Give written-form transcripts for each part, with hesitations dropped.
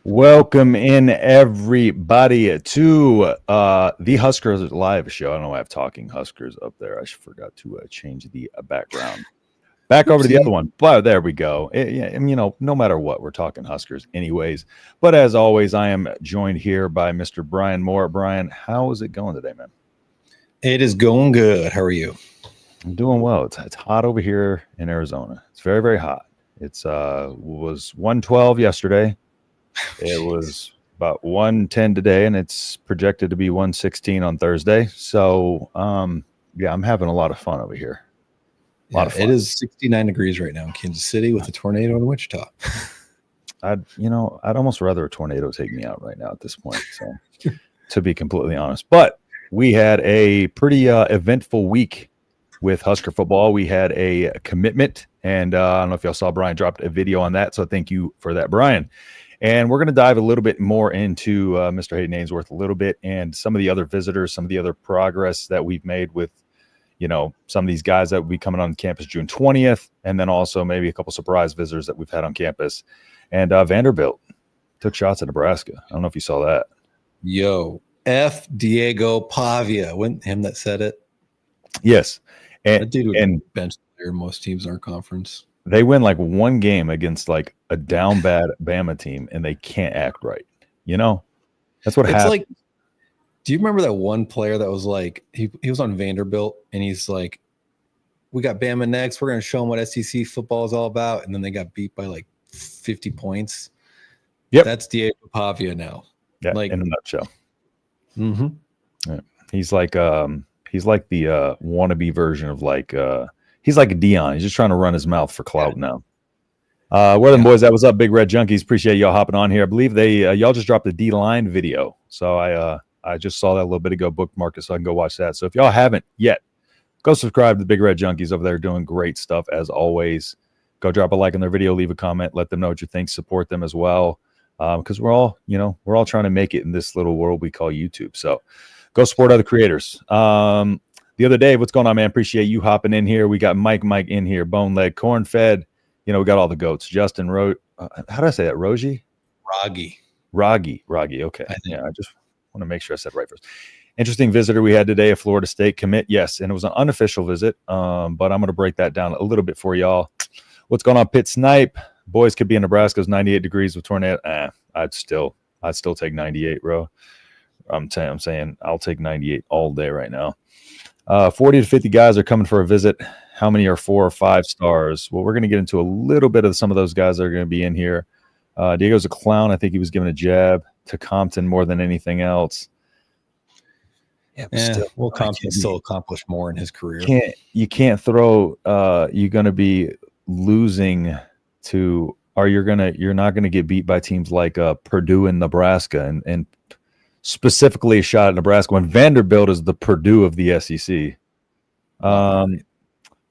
Welcome in everybody to the Huskers live show. I don't know why I have talking Huskers up there. I forgot to change the background. Back over to the other one. But there we go. No matter what, we're talking Huskers anyways. But as always, I am joined here by Mr. Brian Moore. Brian, how is it going today, man? It is going good. How are you? I'm doing well. It's hot over here in Arizona. It's very, very hot. It's was 112 yesterday. It was about 110 today, and it's projected to be 116 on Thursday. So, yeah, I'm having a lot of fun over here. A lot of fun. It is 69 degrees right now in Kansas City with a tornado in Wichita. I'd almost rather a tornado take me out right now at this point. So, to be completely honest, but we had a pretty eventful week with Husker football. We had a commitment, and I don't know if y'all saw Brian dropped a video on that. So, thank you for that, Brian. And we're going to dive a little bit more into Mr. Hayden Aensworth a little bit and some of the other visitors, some of the other progress that we've made with, some of these guys that will be coming on campus June 20th, and then also maybe a couple surprise visitors that we've had on campus. And Vanderbilt took shots at Nebraska. I don't know if you saw that. Yo, F. Diego Pavia. Wasn't him that said it? Yes. And, that dude would bench player most teams in our conference. They win like one game against like a down bad Bama team, and they can't act right. That's what happens. Like, do you remember that one player that was like he was on Vanderbilt, and he's like, "We got Bama next. We're going to show them what SEC football is all about," and then they got beat by like 50 points. Yep, that's Diego Pavia now. Yeah, like in a nutshell. Mm-hmm. Yeah. He's like the wannabe version of like. He's like a Dion. He's just trying to run his mouth for clout now. Where them boys? That was up, Big Red Junkies. Appreciate y'all hopping on here. I believe they y'all just dropped a D-line video, so I just saw that a little bit ago. Bookmark it so I can go watch that. So if y'all haven't yet, go subscribe to the Big Red Junkies over there, doing great stuff as always. Go drop a like on their video, leave a comment, let them know what you think. Support them as well, because we're all trying to make it in this little world we call YouTube. So go support other creators. The other day, what's going on, man? Appreciate you hopping in here. We got Mike in here, Bone Leg, Corn Fed. We got all the goats. Justin, how did I say that? Rogie? Roggy. Okay. Yeah, I just want to make sure I said right first. Interesting visitor we had today, a Florida State commit. Yes, and it was an unofficial visit, but I'm going to break that down a little bit for y'all. What's going on, Pitt Snipe? Boys could be in Nebraska. It's 98 degrees with tornado. I'd still take 98, bro. I'm saying I'll take 98 all day right now. 40 to 50 guys are coming for a visit. How many are 4 or 5 stars? Well, we're going to get into a little bit of some of those guys that are going to be in here. Diego's a clown. I think he was giving a jab to Compton more than anything else. Yeah, but Compton still accomplish more in his career. You can't throw. You're going to be losing to, or you're not going to get beat by teams like Purdue and Nebraska, and specifically a shot at Nebraska when Vanderbilt is the Purdue of the SEC.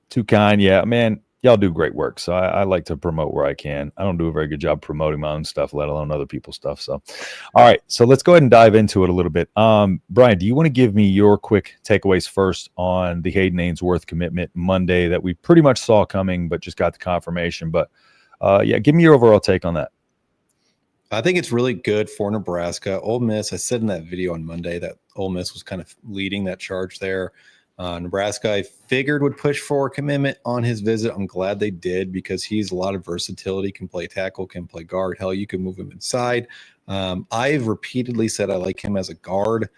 Too kind. Yeah, man, y'all do great work. So I like to promote where I can. I don't do a very good job promoting my own stuff, let alone other people's stuff. So, all right. So let's go ahead and dive into it a little bit. Brian, do you want to give me your quick takeaways first on the Hayden Aensworth commitment Monday that we pretty much saw coming, but just got the confirmation? But yeah, give me your overall take on that. I think it's really good for Nebraska. Ole Miss, I said in that video on Monday that Ole Miss was kind of leading that charge there. Nebraska, I figured, would push for a commitment on his visit. I'm glad they did because he's a lot of versatility, can play tackle, can play guard. Hell, you can move him inside. I've repeatedly said I like him as a guard.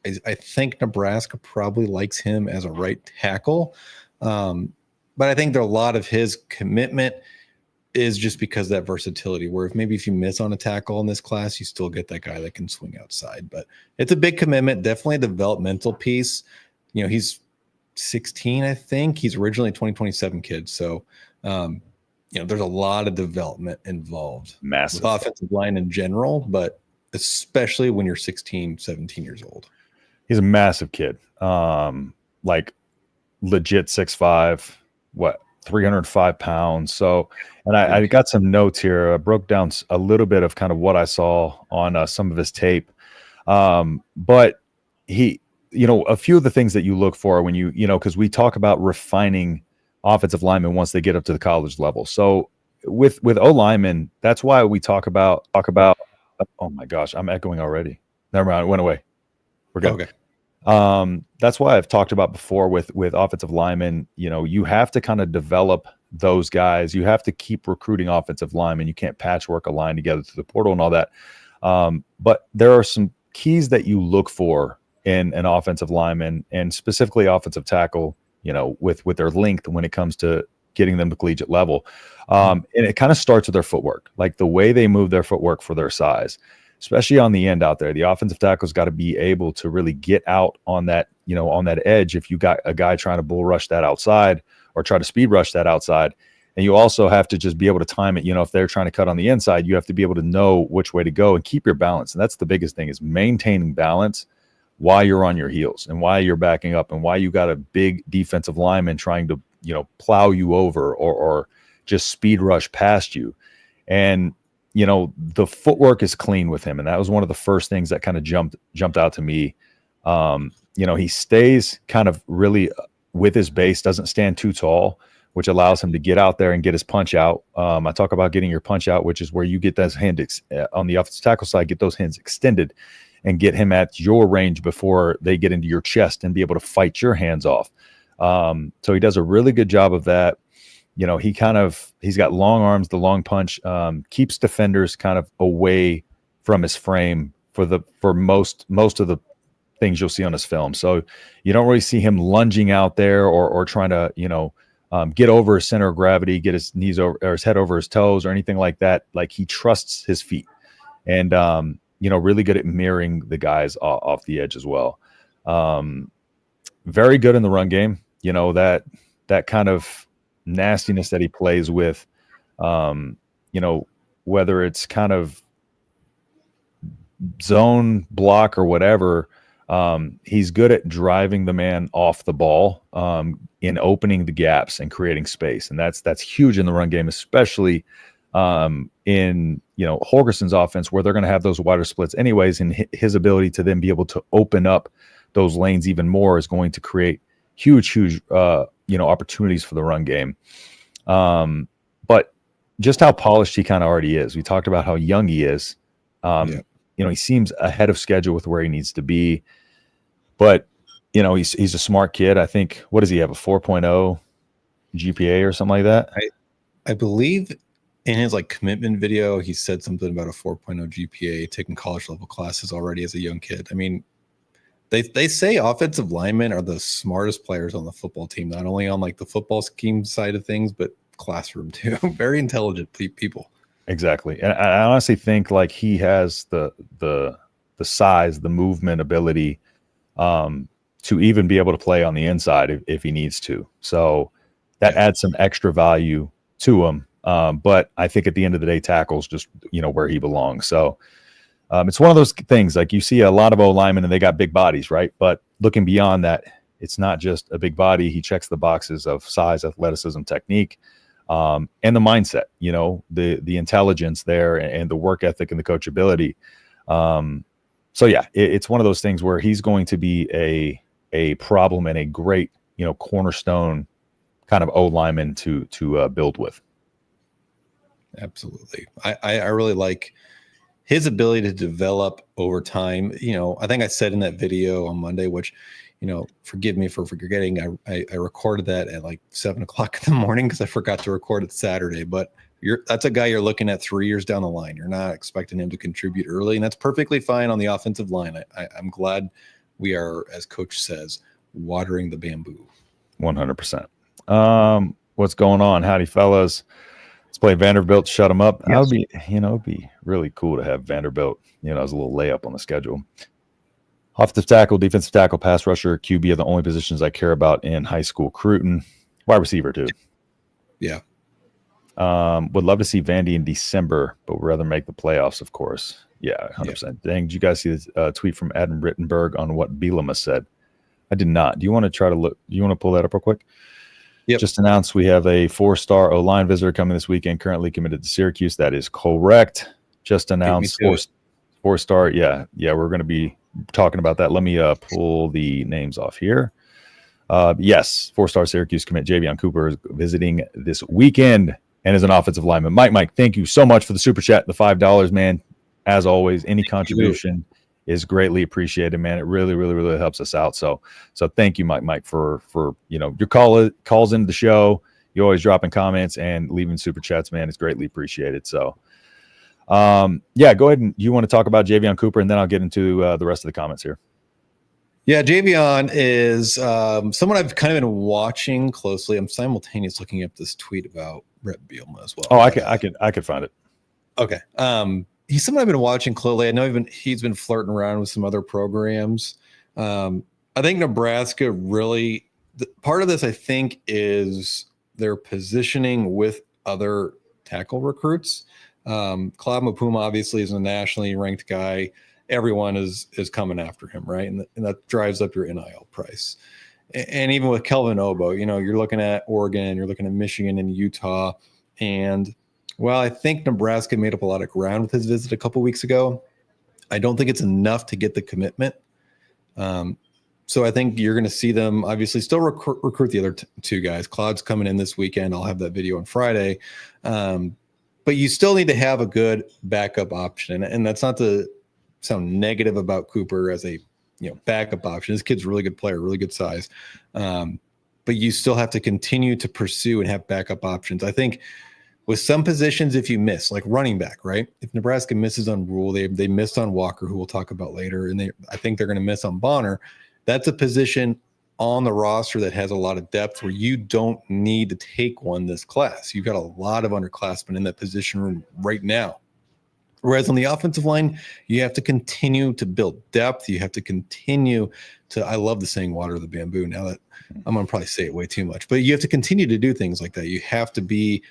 I think Nebraska probably likes him as a right tackle. But I think a lot of his commitment is just because of that versatility, where if you miss on a tackle in this class, you still get that guy that can swing outside. But it's a big commitment, definitely a developmental piece. He's 16, I think. He's originally a 2027 kid. So, there's a lot of development involved. Massive. With offensive line in general, but especially when you're 16, 17 years old. He's a massive kid. Like legit 6'5", 305 pounds. So, and I got some notes here. I broke down a little bit of kind of what I saw on some of his tape. But he, a few of the things that you look for when because we talk about refining offensive linemen once they get up to the college level. So with O linemen, that's why we talk about Oh my gosh, I'm echoing already. Never mind, it went away. We're good. Okay. That's why I've talked about before with offensive linemen. You have to kind of develop those guys. You have to keep recruiting offensive linemen. You can't patchwork a line together through the portal and all that. But there are some keys that you look for in an offensive lineman, and specifically offensive tackle, with their length when it comes to getting them to collegiate level. And it kind of starts with their footwork, like the way they move their footwork for their size, especially on the end out there. The offensive tackle's got to be able to really get out on that, on that edge. If you got a guy trying to bull rush that outside or try to speed rush that outside, and you also have to just be able to time it. If they're trying to cut on the inside, you have to be able to know which way to go and keep your balance. And that's the biggest thing, is maintaining balance while you're on your heels and while you're backing up and while you got a big defensive lineman trying to, plow you over or just speed rush past you. And, the footwork is clean with him. And that was one of the first things that kind of jumped out to me. He stays kind of really with his base, doesn't stand too tall, which allows him to get out there and get his punch out. I talk about getting your punch out, which is where you get those hands on the offensive tackle side, get those hands extended and get him at your range before they get into your chest and be able to fight your hands off. So he does a really good job of that. He's got long arms, the long punch, keeps defenders kind of away from his frame for most of the things you'll see on his film. So you don't really see him lunging out there or trying to, get over his center of gravity, get his knees over or his head over his toes or anything like that. Like, he trusts his feet and, really good at mirroring the guys off the edge as well. Very good in the run game. That kind of nastiness that he plays with, whether it's kind of zone block or whatever, he's good at driving the man off the ball, in opening the gaps and creating space. And that's huge in the run game, especially in Holgerson's offense, where they're going to have those wider splits anyways, and his ability to then be able to open up those lanes even more is going to create huge opportunities for the run game. But just how polished he kind of already is. We talked about how young he is. He seems ahead of schedule with where he needs to be, but he's a smart kid. I think, what does he have, a 4.0 GPA or something like that? I believe in his commitment video, he said something about a 4.0 GPA, taking college level classes already as a young kid. I mean, they say offensive linemen are the smartest players on the football team, not only on the football scheme side of things, but classroom too. Very intelligent people. Exactly. And I honestly think he has the size, the movement ability, to even be able to play on the inside if he needs to. So that adds some extra value to him. But I think at the end of the day, tackle's just, where he belongs. So it's one of those things, you see a lot of O linemen and they got big bodies, right? But looking beyond that, it's not just a big body. He checks the boxes of size, athleticism, technique, and the mindset, the intelligence there and the work ethic and the coachability. So yeah, it's one of those things where he's going to be a problem and a great, cornerstone kind of O lineman to build with. Absolutely. I really like his ability to develop over time. I think I said in that video on Monday, which, forgive me for forgetting, I recorded that at 7 o'clock in the morning because I forgot to record it Saturday. But that's a guy you're looking at 3 years down the line. You're not expecting him to contribute early, and that's perfectly fine on the offensive line. I'm glad we are, as Coach says, watering the bamboo. 100%. What's going on? Howdy, fellas. Let's play Vanderbilt, shut them up. Yes. That would be, it'd be really cool to have Vanderbilt, as a little layup on the schedule. Offensive tackle, defensive tackle, pass rusher, QB are the only positions I care about in high school recruiting. Wide receiver, too. Yeah. Would love to see Vandy in December, but would rather make the playoffs, of course. Yeah, 100%. Yeah. Dang, did you guys see this tweet from Adam Rittenberg on what Bielema said? I did not. Do you want to try to look? Do you want to pull that up real quick? Yep. Just announced we have a 4-star O-line visitor coming this weekend, currently committed to Syracuse. That is correct. Just announced 4-star. Yeah, we're going to be talking about that. Let me pull the names off here. Yes, 4-star Syracuse commit Javion Cooper is visiting this weekend and is an offensive lineman. Mike, thank you so much for the super chat, the $5, man. as always, any contribution is greatly appreciated, man. It really, really, really helps us out. So thank you, Mike, for your calls into the show. You always dropping comments and leaving super chats, man. It's greatly appreciated. So, yeah, go ahead and you want to talk about Javion Cooper, and then I'll get into the rest of the comments here. Yeah, Javion is someone I've kind of been watching closely. I'm simultaneously looking up this tweet about Brett Bielema as well. Oh, I could find it. Okay. He's someone I've been watching closely. I know he's been flirting around with some other programs. I think Nebraska really part of this, I think, is their positioning with other tackle recruits. Claude Mapuma obviously is a nationally ranked guy. Everyone is coming after him, right? And that drives up your NIL price. And even with Kelvin Obo, you're looking at Oregon, you're looking at Michigan and Utah. And well, I think Nebraska made up a lot of ground with his visit a couple weeks ago. I don't think it's enough to get the commitment. So I think you're going to see them obviously still recruit the other two guys. Claude's coming in this weekend. I'll have that video on Friday. But you still need to have a good backup option. And that's not to sound negative about Cooper as a backup option. This kid's a really good player, really good size. But you still have to continue to pursue and have backup options. I think with some positions, if you miss, like running back, right? If Nebraska misses on Rule, they missed on Walker, who we'll talk about later, and I think they're going to miss on Bonner. That's a position on the roster that has a lot of depth where you don't need to take one this class. You've got a lot of underclassmen in that position room right now. Whereas on the offensive line, you have to continue to build depth. You have to continue to, I love the saying water the bamboo. Now that I'm going to probably say it way too much, but you have to continue to do things like that. You have to be,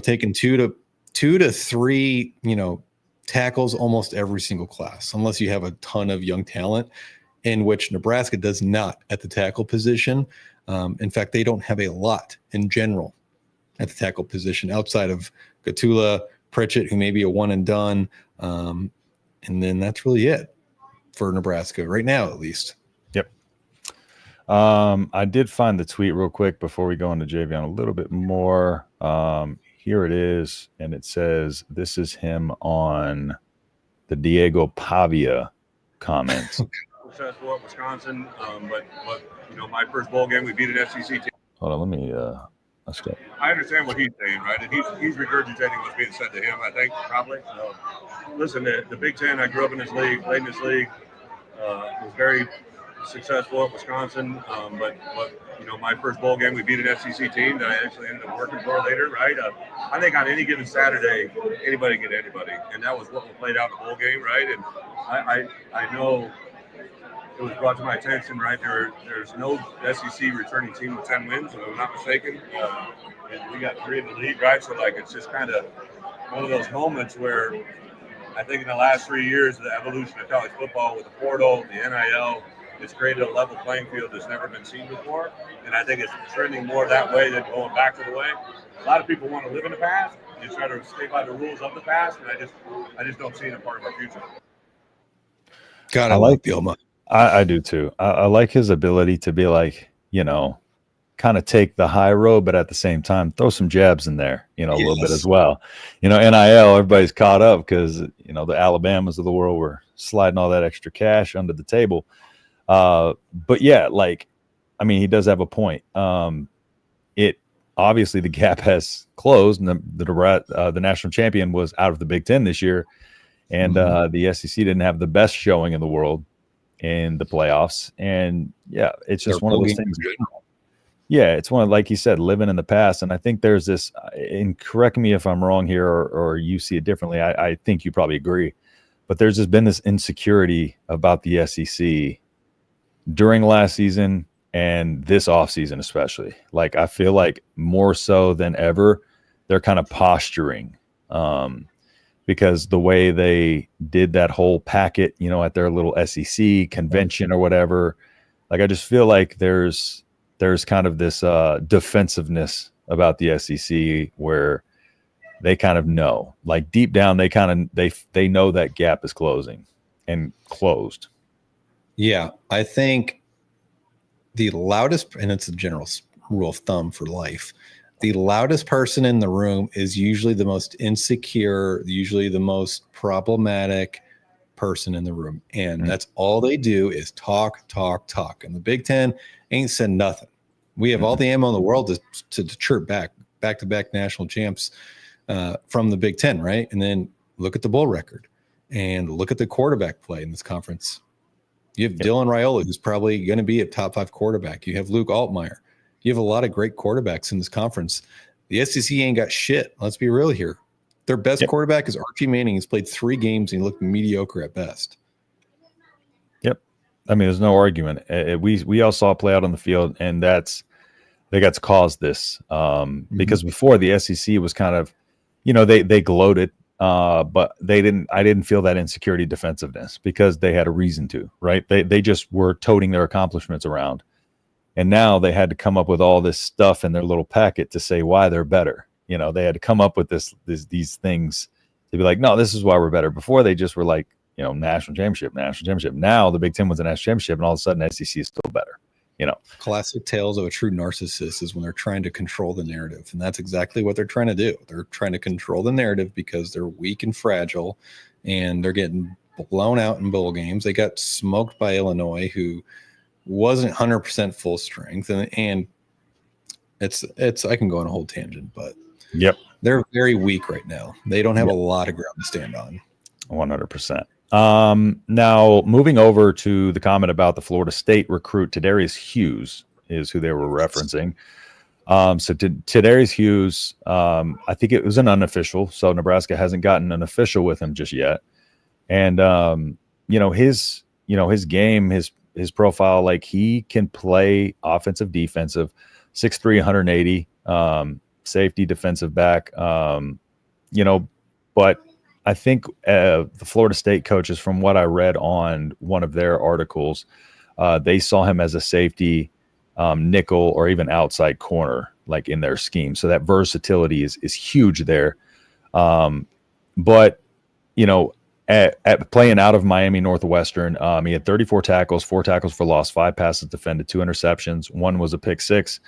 taking two to three, tackles almost every single class, unless you have a ton of young talent, in which Nebraska does not at the tackle position. In fact, they don't have a lot in general at the tackle position outside of Gatula, Pritchett, who may be a one and done. And then that's really it for Nebraska right now, at least. Yep. I did find the tweet real quick before we go into Javion a little bit more. Here it is. And it says, this is him on the Diego Pavia comments. Successful at Wisconsin, but my first bowl game, we beat an SEC team. Hold on, let me let's go. I understand what he's saying, right? And he's regurgitating what's being said to him, I think, probably. Listen, the Big Ten, I grew up in this league, played in this league, was very successful at Wisconsin, but my first bowl game, we beat an SEC team that I actually ended up working for later, right? I think on any given Saturday, anybody can get anybody, and that was what we played out in the bowl game, right? And I know it was brought to my attention, right? There's no SEC returning team with 10 wins, if I'm not mistaken. And we got 3 in the league, right? So, it's just kind of one of those moments where I think in the last 3 years, the evolution of college football with the portal, the NIL, it's created a level playing field that's never been seen before. And I think it's trending more that way than going back to the way. A lot of people want to live in the past and try to stay by the rules of the past, and I just don't see it a part of our future. God, I like Bielema. I do too. I like his ability to be kind of take the high road, but at the same time, throw some jabs in there, a little bit as well. NIL, everybody's caught up because, the Alabamas of the world were sliding all that extra cash under the table. But yeah, he does have a point. It obviously the gap has closed, and the national champion was out of the Big Ten this year, and the SEC didn't have the best showing in the world in the playoffs. And yeah, it's just one of those things. Yeah, it's one, like you said, living in the past. And I think there's this, and correct me if I'm wrong here, or you see it differently. I think you probably agree, but there's just been this insecurity about the SEC during last season and this offseason, especially. I feel like more so than ever, they're kind of posturing. Because the way they did that whole packet, at their little SEC convention or whatever, I just feel like there's kind of this defensiveness about the SEC where they kind of know, deep down, they know that gap is closing and closed. Yeah, I think the loudest, and it's a general rule of thumb for life, the loudest person in the room is usually the most insecure, usually the most problematic person in the room. And that's all they do is talk, talk, talk. And the Big Ten ain't said nothing. We have all the ammo in the world to chirp back-to-back national champs from the Big Ten, right? And then look at the bowl record and look at the quarterback play in this conference. You have Dylan Raiola, who's probably going to be a top 5 quarterback. You have Luke Altmaier. You have a lot of great quarterbacks in this conference. The SEC ain't got shit. Let's be real here. Their best quarterback is Archie Manning. He's played 3 games and he looked mediocre at best. Yep. I mean, there's no argument. We all saw it play out on the field, and they got to cause this because before the SEC was kind of, they gloated, but I didn't feel that insecurity defensiveness because they had a reason to, right? They just were toting their accomplishments around. And now they had to come up with all this stuff in their little packet to say why they're better. They had to come up with these things to be like, no, this is why we're better. Before they just were like, national championship. Now the Big Ten wins a national championship, and all of a sudden SEC is still better. Classic tales of a true narcissist is when they're trying to control the narrative. And that's exactly what they're trying to do. They're trying to control the narrative because they're weak and fragile, and they're getting blown out in bowl games. They got smoked by Illinois, who wasn't 100% full strength. And it's I can go on a whole tangent, but they're very weak right now. They don't have a lot of ground to stand on. 100%. Now moving over to the comment about the Florida State recruit, Tadarius Hughes is who they were referencing. So Tadarius Hughes, I think it was an unofficial. So Nebraska hasn't gotten an official with him just yet. And, his game, his profile, like he can play offensive, defensive, 6'3", 180, safety, defensive back, but I think the Florida State coaches, from what I read on one of their articles, they saw him as a safety, nickel, or even outside corner, like in their scheme. So that versatility is huge there. But at playing out of Miami Northwestern, he had 34 tackles, 4 tackles for loss, 5 passes defended, 2 interceptions. 1 was a pick 6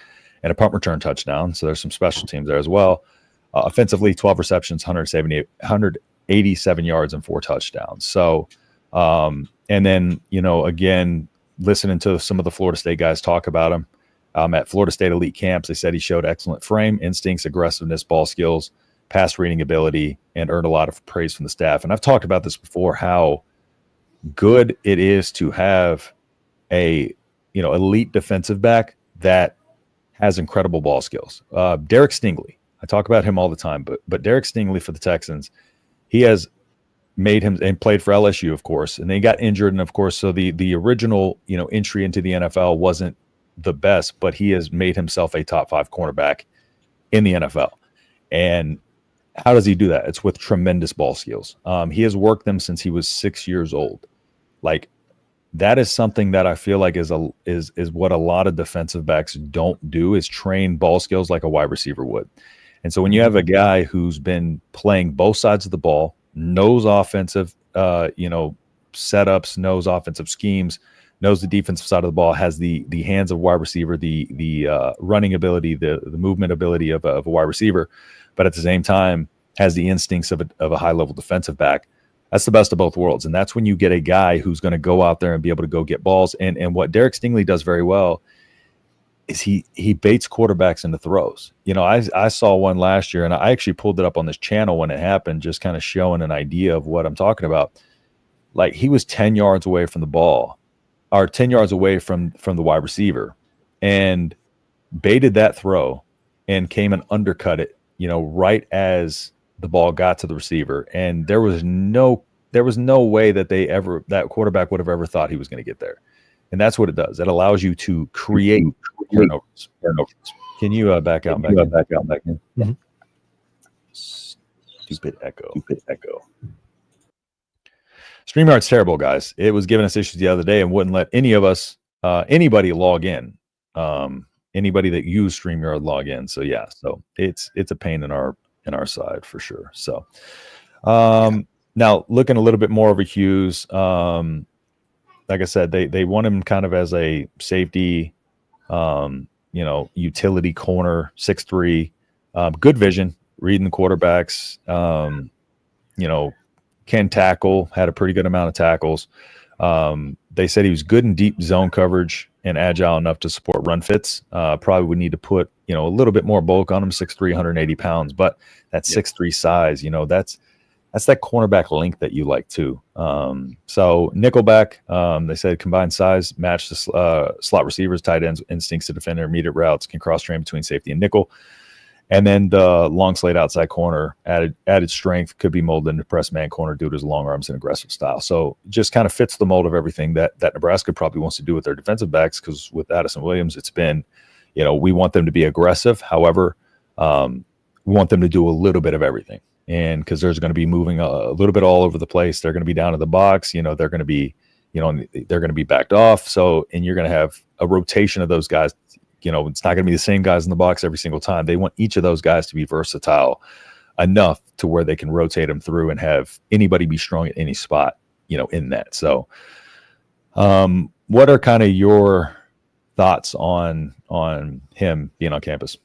and a punt return touchdown. So there's some special teams there as well. Offensively, 12 receptions, 187 yards and 4 touchdowns. So, and then, again, listening to some of the Florida State guys talk about him at Florida State elite camps, they said he showed excellent frame, instincts, aggressiveness, ball skills, pass reading ability, and earned a lot of praise from the staff. And I've talked about this before, how good it is to have a, elite defensive back that has incredible ball skills. Derek Stingley, I talk about him all the time, but Derek Stingley for the Texans, he has made him, and played for LSU, of course, and then he got injured. And of course, so the original, entry into the NFL wasn't the best, but he has made himself a top 5 cornerback in the NFL. And how does he do that? It's with tremendous ball skills. He has worked them since he was 6 years old. Like, that is something that I feel like is what a lot of defensive backs don't do, is train ball skills like a wide receiver would. And so when you have a guy who's been playing both sides of the ball, knows offensive, setups, knows offensive schemes, knows the defensive side of the ball, has the hands of a wide receiver, the running ability, the movement ability of a wide receiver, but at the same time has the instincts of a high-level defensive back. That's the best of both worlds. And that's when you get a guy who's going to go out there and be able to go get balls. And what Derek Stingley does very well is he baits quarterbacks into throws. I saw one last year, and I actually pulled it up on this channel when it happened, just kind of showing an idea of what I'm talking about. Like, he was 10 yards away from the ball, or 10 yards away from the wide receiver, and baited that throw and came and undercut it, right as the ball got to the receiver. And there was no way that quarterback would have ever thought he was going to get there. And that's what it does. It allows you to create turnovers. Can you back out? Back in. Mm-hmm. Stupid echo. StreamYard's terrible, guys. It was giving us issues the other day and wouldn't let anybody log in. Anybody that used StreamYard log in. So yeah, so it's a pain in our side for sure. So now looking a little bit more over Hughes. Like I said, they want him kind of as a safety, utility corner, 6'3", Good vision, reading the quarterbacks. Can tackle, had a pretty good amount of tackles. They said he was good in deep zone coverage and agile enough to support run fits. Probably would need to put, a little bit more bulk on him, 6'3", 180 pounds, but that 6'3" size, that's that cornerback length that you like too. So nickelback, they said combined size match the slot receivers, tight ends, instincts to defend intermediate routes, can cross train between safety and nickel. And then the long slate outside corner, added strength, could be molded into press man corner due to his long arms and aggressive style. So just kind of fits the mold of everything that Nebraska probably wants to do with their defensive backs, because with Addison Williams, it's been, we want them to be aggressive. However, we want them to do a little bit of everything. And because there's going to be moving a little bit all over the place. They're going to be down in the box. They're going to be, they're going to be backed off. So, and you're going to have a rotation of those guys. It's not going to be the same guys in the box every single time. They want each of those guys to be versatile enough to where they can rotate them through and have anybody be strong at any spot, in that. So, what are kind of your thoughts on him being on campus?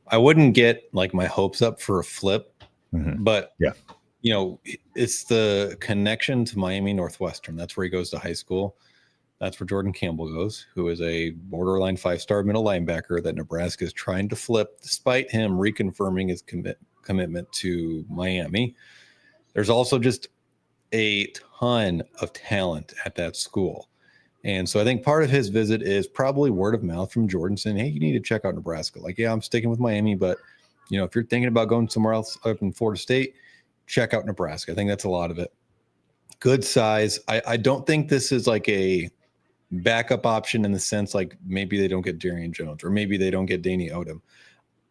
I wouldn't get like my hopes up for a flip, but yeah, it's the connection to Miami Northwestern. That's where he goes to high school. That's where Jordan Campbell goes, who is a borderline 5-star middle linebacker that Nebraska is trying to flip, despite him reconfirming his commitment to Miami. There's also just a ton of talent at that school. And so I think part of his visit is probably word of mouth from Jordan saying, hey, you need to check out Nebraska. Like, yeah, I'm sticking with Miami, but, if you're thinking about going somewhere else up in Florida State, check out Nebraska. I think that's a lot of it. Good size. I don't think this is like a backup option in the sense like maybe they don't get Darian Jones or maybe they don't get Danny Odom.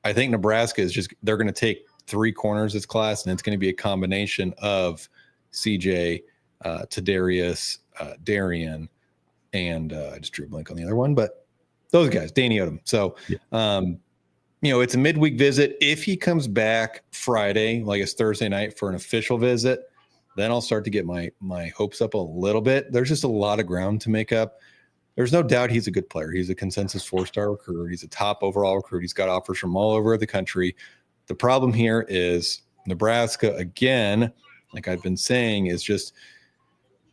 I think Nebraska is just, they're going to take 3 corners this class, and it's going to be a combination of CJ, Tadarius, Darian, and I just drew a blank on the other one, but those guys, Danny Odom. So, it's a midweek visit. If he comes back Friday, like it's Thursday night for an official visit, then I'll start to get my hopes up a little bit. There's just a lot of ground to make up. There's no doubt he's a good player. He's a consensus 4-star recruit. He's a top overall recruit. He's got offers from all over the country. The problem here is Nebraska, again, like I've been saying, is just,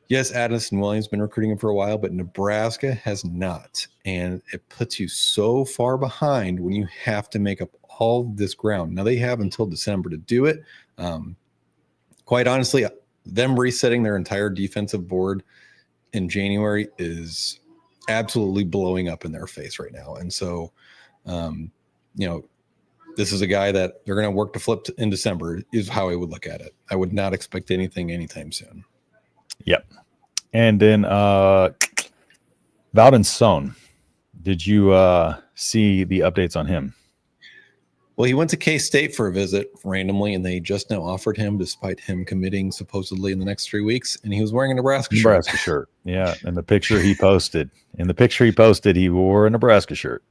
yes, Addison Williams has been recruiting him for a while, but Nebraska has not. And it puts you so far behind when you have to make up all this ground. Now, they have until December to do it. Quite honestly, them resetting their entire defensive board in January is absolutely blowing up in their face right now. And so, this is a guy that they're going to work to flip in December is how I would look at it. I would not expect anything anytime soon. Yep. And then Valdin Sone, did you see the updates on him? Well, he went to K-State for a visit randomly, and they just now offered him, despite him committing supposedly in the next 3 weeks, and he was wearing a Nebraska shirt. Yeah, and the picture he posted, he wore a Nebraska shirt.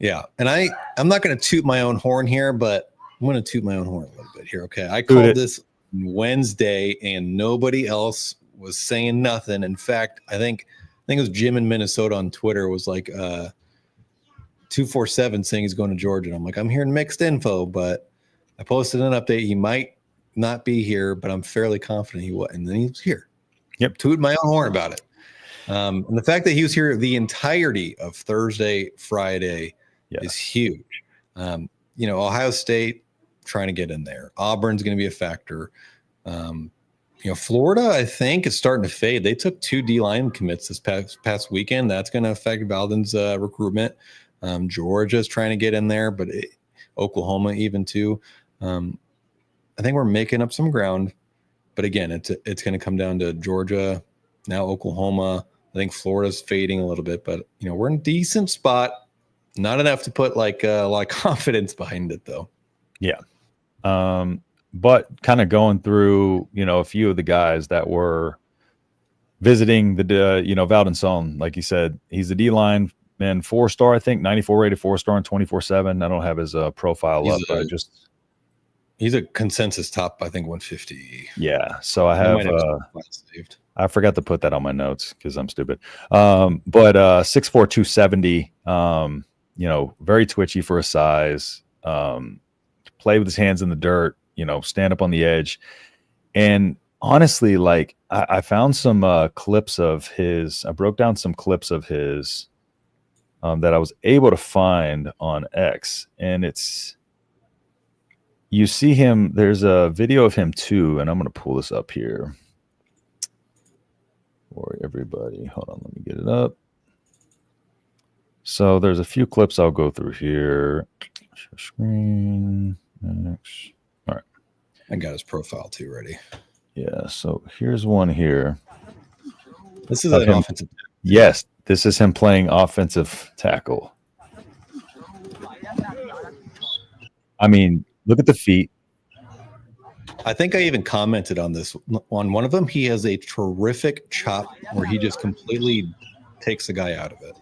Yeah, and I'm not going to toot my own horn here, but I'm going to toot my own horn a little bit here, okay? I called this Wednesday, and nobody else was saying nothing. In fact, I think it was Jim in Minnesota on Twitter was like 247 saying he's going to Georgia. And I'm like, I'm hearing mixed info, but I posted an update. He might not be here, but I'm fairly confident he will. And then he was here. Yep. Tooted my own horn about it. And the fact that he was here the entirety of Thursday, Friday is huge. Ohio State trying to get in there. Auburn's going to be a factor. Florida, I think, is starting to fade. They took 2 D-line commits this past weekend. That's going to affect Valdin's recruitment. Georgia's trying to get in there, but Oklahoma even too. I think we're making up some ground, but again, it's going to come down to Georgia, now Oklahoma. I think Florida's fading a little bit, but we're in a decent spot. Not enough to put like a lot of confidence behind it, though. Yeah. But kind of going through, a few of the guys that were visiting the, Valdin Sone, like you said, he's a D-line man, 4-star, I think, 94 rated 4-star and 24/7. I don't have his profile up, but he's a consensus top, I think, 150. Yeah. So I have saved. I forgot to put that on my notes because I'm stupid. But 6'4", 270, very twitchy for his size. play with his hands in the dirt, stand up on the edge. And honestly, like I found some clips of his. I broke down some clips of his that I was able to find on X, and you see him. There's a video of him too, and I'm going to pull this up here for everybody. Hold on, let me get it up. So there's a few clips I'll go through here. Share screen. Next. All right. I got his profile too ready. Yeah. So here's one here. This is an offensive. Yes, this is him playing offensive tackle. I mean, look at the feet. I think I even commented on this on one of them. He has a terrific chop where he just completely takes the guy out of it.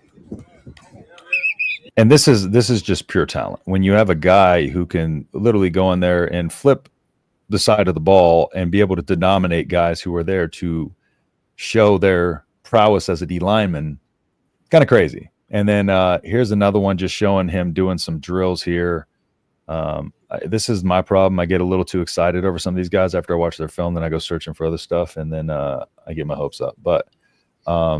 And this is just pure talent. When you have a guy who can literally go in there and flip the side of the ball and be able to denominate guys who are there to show their prowess as a D lineman, kind of crazy. And then here's another one just showing him doing some drills here. This is my problem. I get a little too excited over some of these guys after I watch their film, then I go searching for other stuff, and then I get my hopes up. But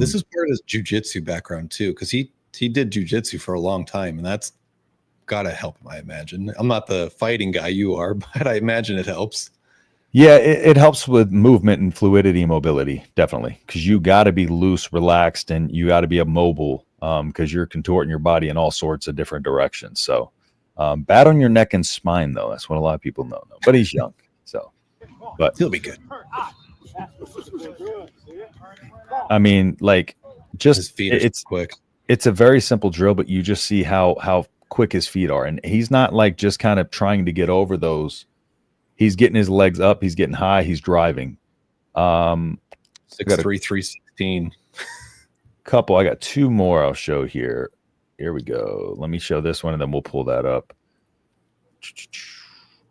this is part of his jiu-jitsu background too, because he did jiu-jitsu for a long time, and that's gotta help him, I imagine. I'm not the fighting guy you are, but I imagine it helps. Yeah, it helps with movement and fluidity, mobility, definitely, because you got to be loose, relaxed, and you got to be mobile because you're contorting your body in all sorts of different directions. So bad on your neck and spine, though. That's what a lot of people know. But he's young, so. But he'll be good. I mean, like, just his feet are quick. It's a very simple drill, but you just see how quick his feet are, and he's not like just kind of trying to get over those. He's getting his legs up. He's getting high. He's driving. 6'3", 316. Couple. I got two more I'll show here. Here we go. Let me show this one, and then we'll pull that up.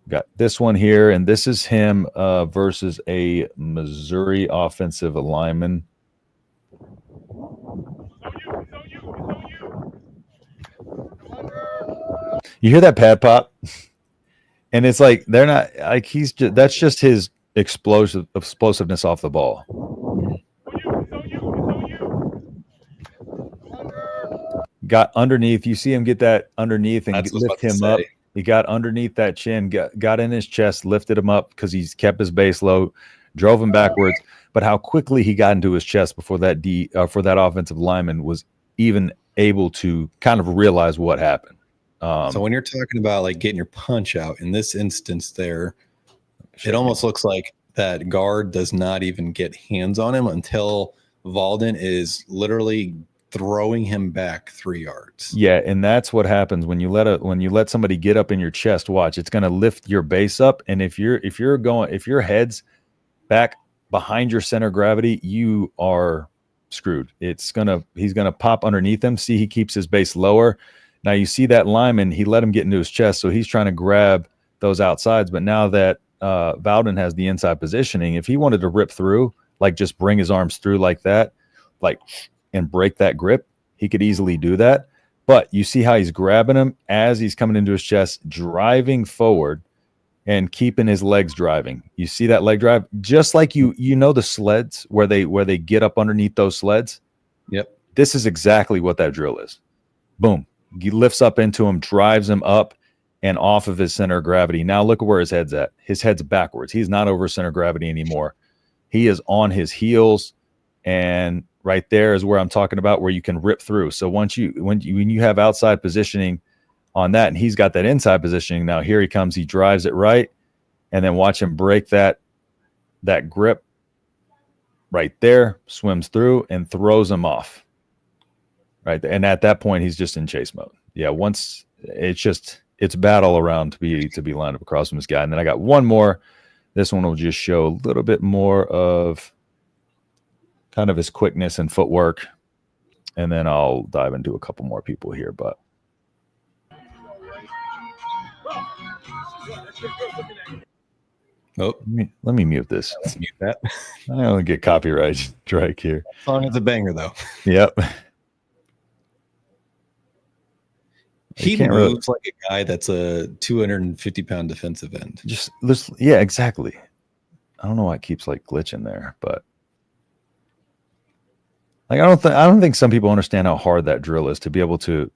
Got this one here, and this is him versus a Missouri offensive lineman. You hear that pad pop? And it's like they're not like that's just his explosiveness off the ball. Got underneath. You see him get that underneath and lift him up. He got underneath that chin, got in his chest, lifted him up because he's kept his base low, drove him backwards. But how quickly he got into his chest before that for that offensive lineman was even able to kind of realize what happened. So when you're talking about like getting your punch out in this instance there, it almost looks like that guard does not even get hands on him until Valdin is literally throwing him back 3 yards. Yeah, and that's what happens when you let somebody get up in your chest. Watch, it's going to lift your base up, and if your head's back behind your center of gravity, you are screwed. He's gonna pop underneath him. See, he keeps his base lower. Now you see that lineman, he let him get into his chest, so he's trying to grab those outsides. But now that Valdin has the inside positioning, if he wanted to rip through, like just bring his arms through like that, like and break that grip, he could easily do that. But you see how he's grabbing him as he's coming into his chest, driving forward and keeping his legs driving. You see that leg drive? Just like you know the sleds where they get up underneath those sleds? Yep. This is exactly what that drill is. Boom. He lifts up into him, drives him up and off of his center of gravity. Now look at where his head's at. His head's backwards. He's not over center of gravity anymore. He is on his heels, and right there is where I'm talking about, where you can rip through. So when you have outside positioning on that, and he's got that inside positioning, now here he comes, he drives it right, and then watch him break that grip right there, swims through and throws him off. Right. And at that point, he's just in chase mode. Yeah. Once it's bad all around to be lined up across from this guy. And then I got one more. This one will just show a little bit more of kind of his quickness and footwork. And then I'll dive into a couple more people here, but. Oh, let me mute this. Let's mute that. I only get copyright strike here. Song is a banger though. Yep. He moves like a guy that's a 250-pound defensive end. Yeah, exactly. I don't know why it keeps like glitching there, but like I don't think some people understand how hard that drill is to be able to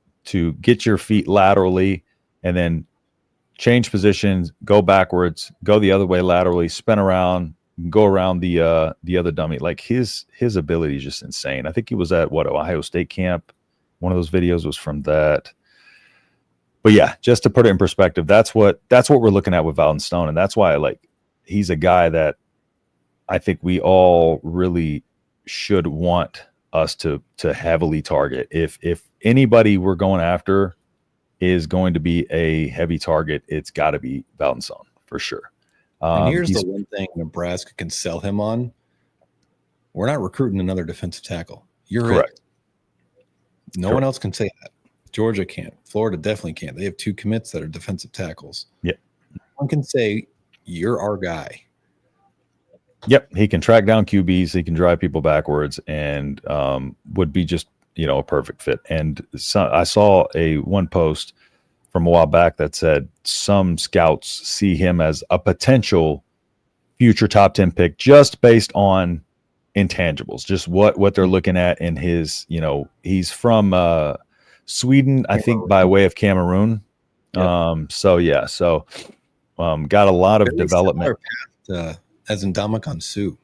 get your feet laterally and then change positions, go backwards, go the other way laterally, spin around, go around the other dummy. Like his ability is just insane. I think he was at Ohio State camp. One of those videos was from that. But yeah, just to put it in perspective, that's what we're looking at with Valdin Sone, and that's why he's a guy that I think we all really should want us to heavily target. If anybody we're going after is going to be a heavy target, it's got to be Valdin Sone for sure. And here's the one thing Nebraska can sell him on: we're not recruiting another defensive tackle. You're correct. No one else can say that. Georgia can't. Florida definitely can't. They have 2 commits that are defensive tackles. Yeah. No one can say you're our guy. Yep, he can track down QBs. He can drive people backwards, and would be just a perfect fit. And so I saw one post from a while back that said some scouts see him as a potential future top 10 pick just based on intangibles, just what they're looking at in his. He's from Sweden, I think, by way of Cameroon. Yep. So got a lot of development. As in Ndamukong Suh.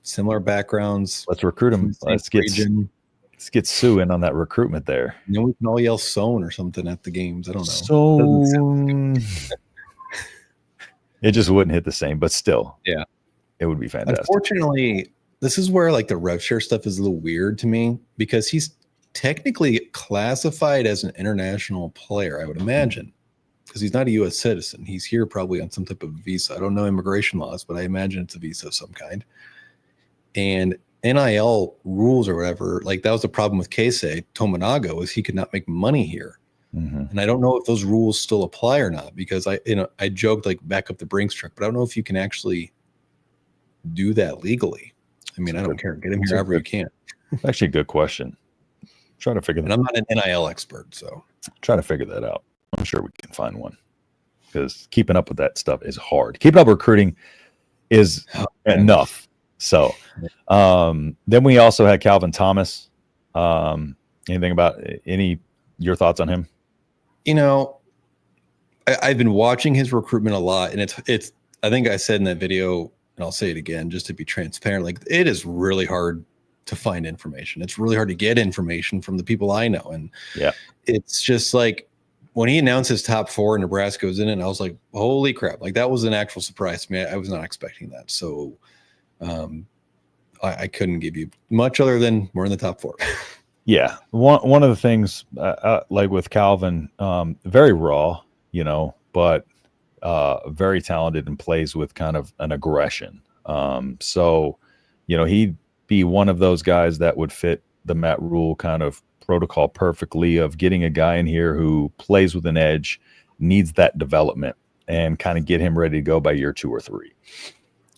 Similar backgrounds. Let's recruit him. Let's get Sue in on that recruitment there. And then we can all yell Sone or something at the games. I don't know. Sone. It just wouldn't hit the same, but still. Yeah. It would be fantastic. Unfortunately, this is where the rev share stuff is a little weird to me, because he's technically classified as an international player, I would imagine. Because he's not a U.S. citizen. He's here probably on some type of visa. I don't know immigration laws, but I imagine it's a visa of some kind. And NIL rules or whatever, that was the problem with Keisei Tominaga, was he could not make money here. Mm-hmm. And I don't know if those rules still apply or not, because I joked back up the Brinks truck, but I don't know if you can actually do that legally. I mean, I don't care. Get him here however you can. Actually, a good question. Try to figure that out. And I'm not an NIL expert, so try to figure that out. I'm sure we can find one, because keeping up with that stuff is hard. Keeping up with recruiting is enough. So then we also had Calvin Thomas. Anything about your thoughts on him? I've been watching his recruitment a lot, and it's I think I said in that video, and I'll say it again just to be transparent, it is really hard to find information. It's really hard to get information from the people I know. And it's just when he announced his top 4, Nebraska was in it, and I was like, holy crap. That was an actual surprise to me. I was not expecting that. So I couldn't give you much other than we're in the top 4. Yeah. One of the things with Calvin, very raw, but very talented and plays with kind of an aggression. So he'd be one of those guys that would fit the Matt Rule kind of protocol perfectly, of getting a guy in here who plays with an edge, needs that development, and kind of get him ready to go by year 2 or 3.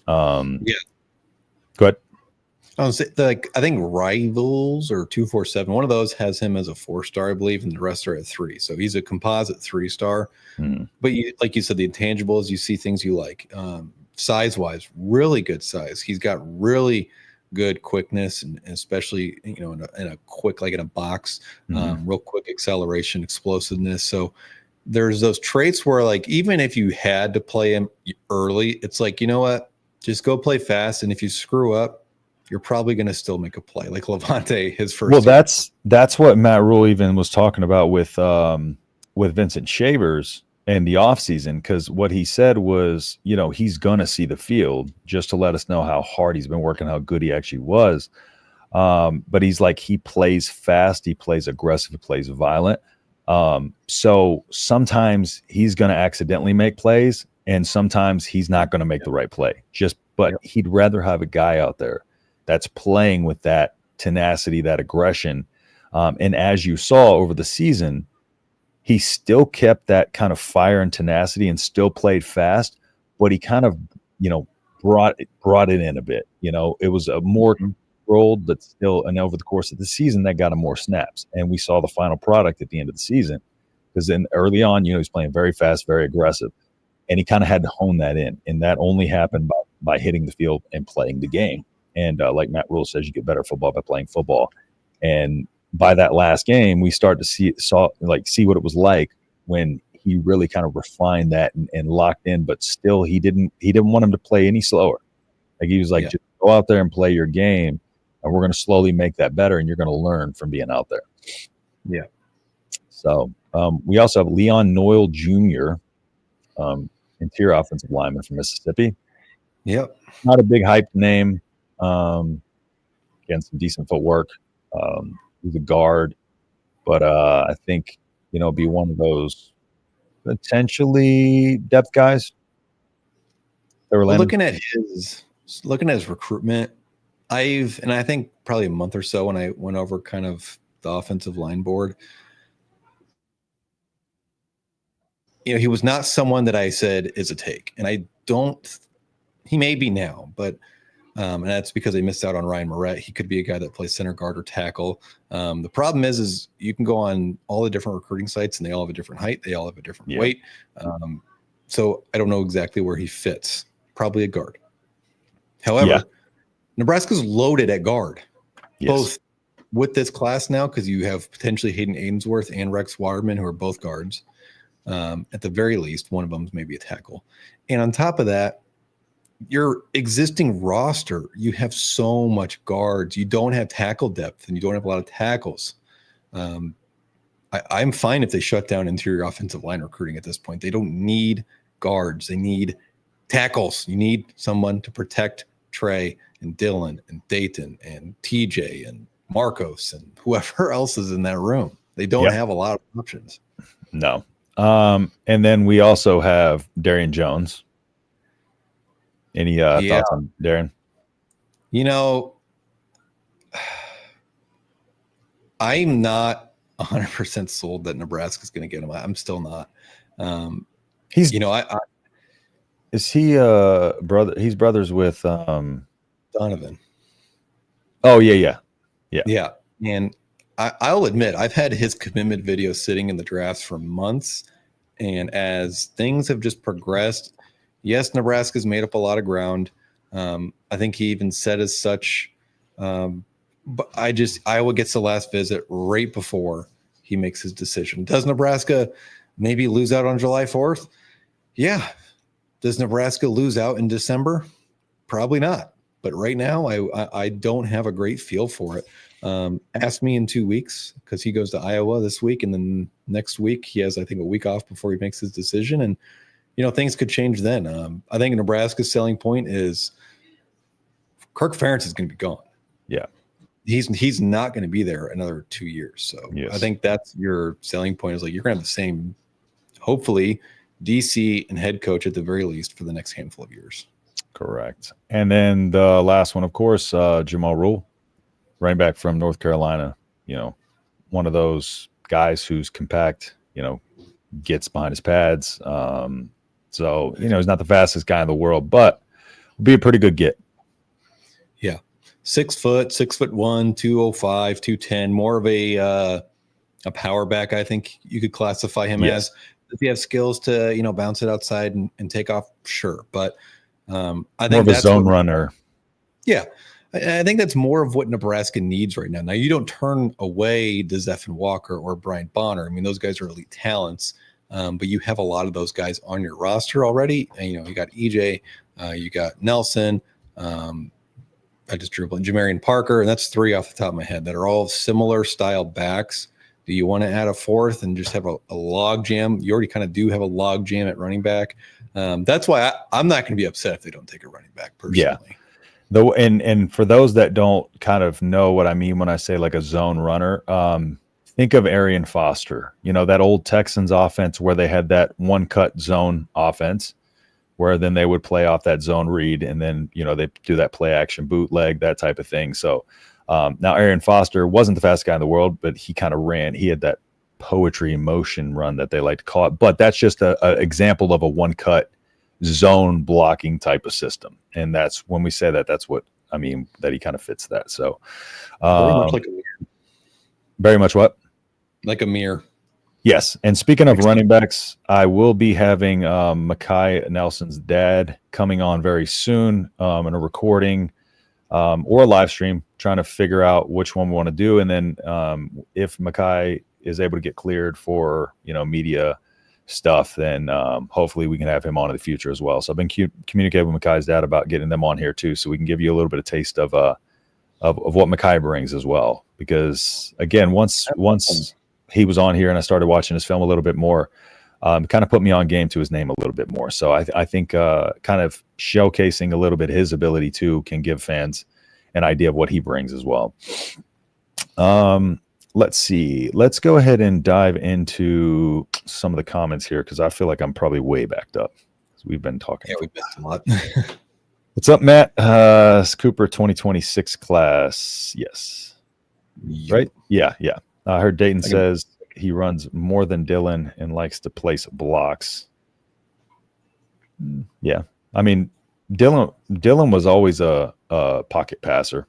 Go ahead. I think Rivals or 247, one of those has him as a 4-star, I believe, and the rest are at 3. So he's a composite 3-star. Mm. But like you said, the intangibles, you see things you like. Size-wise, really good size. He's got really good quickness, and especially in a quick, in a box, real quick acceleration, explosiveness. So there's those traits where even if you had to play him early, it's you know what, just go play fast, and if you screw up, you're probably going to still make a play. Like Levante, his first. Well, that's what Matt Rule even was talking about with Vincent Shavers in the offseason, because what he said was, he's going to see the field just to let us know how hard he's been working, how good he actually was. But he's he plays fast, he plays aggressive, he plays violent. So sometimes he's going to accidentally make plays, and sometimes he's not going to make the right play. But he'd rather have a guy out there that's playing with that tenacity, that aggression. And as you saw over the season, he still kept that kind of fire and tenacity and still played fast, but he kind of, brought it in a bit. It was a more controlled, but still, and over the course of the season, that got him more snaps. And we saw the final product at the end of the season. because then early on, he's playing very fast, very aggressive, and he kind of had to hone that in, and that only happened by hitting the field and playing the game. And like Matt Rule says, you get better football by playing football. And by that last game, we start to see what it was like when he really kind of refined that and locked in, but still he didn't want him to play any slower. Like he was like, just go out there and play your game, and we're going to slowly make that better, and you're going to learn from being out there. Yeah. So we also have Leon Noyle Jr., interior offensive lineman from Mississippi. Yep. Not a big hype name. Again, some decent footwork. He's a guard, but I think be one of those potentially depth guys. Looking at his recruitment, I think probably a month or so when I went over kind of the offensive line board, he was not someone that I said is a take, and he may be now, but and that's because they missed out on Ryan Moret. He could be a guy that plays center guard or tackle. The problem is you can go on all the different recruiting sites and they all have a different height. They all have a different weight. So I don't know exactly where he fits. Probably a guard. However, Nebraska's loaded at guard, both with this class now, because you have potentially Hayden Aensworth and Rex Waterman, who are both guards. At the very least, one of them is maybe a tackle. And on top of that, your existing roster, you have so much guards. You don't have tackle depth, and you don't have a lot of tackles. I'm fine if they shut down interior offensive line recruiting at this point. They don't need guards. They need tackles. You need someone to protect Trey and Dylan and Dayton and TJ and Marcos and whoever else is in that room. They don't have a lot of options. No. And then we also have Darian Jones. Any thoughts on Darren? I'm not 100% sold that Nebraska's going to get him. I'm still not. He's, is he brother? He's brothers with Donovan. Oh yeah. And I'll admit, I've had his commitment video sitting in the drafts for months, and as things have just progressed. Yes, Nebraska's made up a lot of ground. I think he even said as such. But Iowa gets the last visit right before he makes his decision. Does Nebraska maybe lose out on July 4th? Yeah. Does Nebraska lose out in December? Probably not. But right now, I don't have a great feel for it. Ask me in 2 weeks, because he goes to Iowa this week, and then next week he has, I think, a week off before he makes his decision. And things could change then. I think Nebraska's selling point is Kirk Ferentz is going to be gone. Yeah. He's not going to be there another 2 years. So I think that's your selling point, is like you're going to have the same, hopefully, DC and head coach at the very least for the next handful of years. Correct. And then the last one, of course, Jamal Rule, running back from North Carolina, one of those guys who's compact, gets behind his pads. So, he's not the fastest guy in the world, but will be a pretty good get. Yeah. 6 foot, 6'1", 205, 210, more of a power back, I think you could classify him as. If he has skills to, bounce it outside and take off, sure. But I think more of a zone runner. Yeah. I think that's more of what Nebraska needs right now. Now, you don't turn away DeZeph Walker or Brian Bonner. I mean, those guys are elite talents. But you have a lot of those guys on your roster already. And, you got EJ, you got Nelson, I just drew blank, Jamarian Parker, and that's 3 off the top of my head that are all similar style backs. Do you want to add a fourth and just have a log jam? You already kind of do have a log jam at running back. That's why I'm not going to be upset if they don't take a running back personally. Yeah. Though, and for those that don't kind of know what I mean when I say like a zone runner, think of Arian Foster, that old Texans offense where they had that one cut zone offense where then they would play off that zone read and then, they do that play action bootleg, that type of thing. So now Arian Foster wasn't the fastest guy in the world, but he kind of ran. He had that poetry motion run that they like to call it. But that's just a example of a one cut zone blocking type of system. And that's when we say that, that's what I mean, that he kind of fits that. So very much like a mirror. Very much what? Like a mirror. Yes, and speaking of running backs, I will be having Mekhi Nelson's dad coming on very soon in a recording or a live stream, trying to figure out which one we want to do, and then if Mekhi is able to get cleared for media stuff, then hopefully we can have him on in the future as well. So I've been communicating with Mekhi's dad about getting them on here too, so we can give you a little bit of taste of what Mekhi brings as well. Because again, once he was on here and I started watching his film a little bit more, kind of put me on game to his name a little bit more. So I think kind of showcasing a little bit his ability too can give fans an idea of what he brings as well. Let's see. Let's go ahead and dive into some of the comments here because I feel like I'm probably way backed up. We've been talking. Yeah, we've missed a lot. What's up, Matt? Cooper 2026 class. Yes. Yep. Right? Yeah. I heard Dayton says he runs more than Dylan and likes to place blocks. Yeah. I mean, Dylan was always a pocket passer.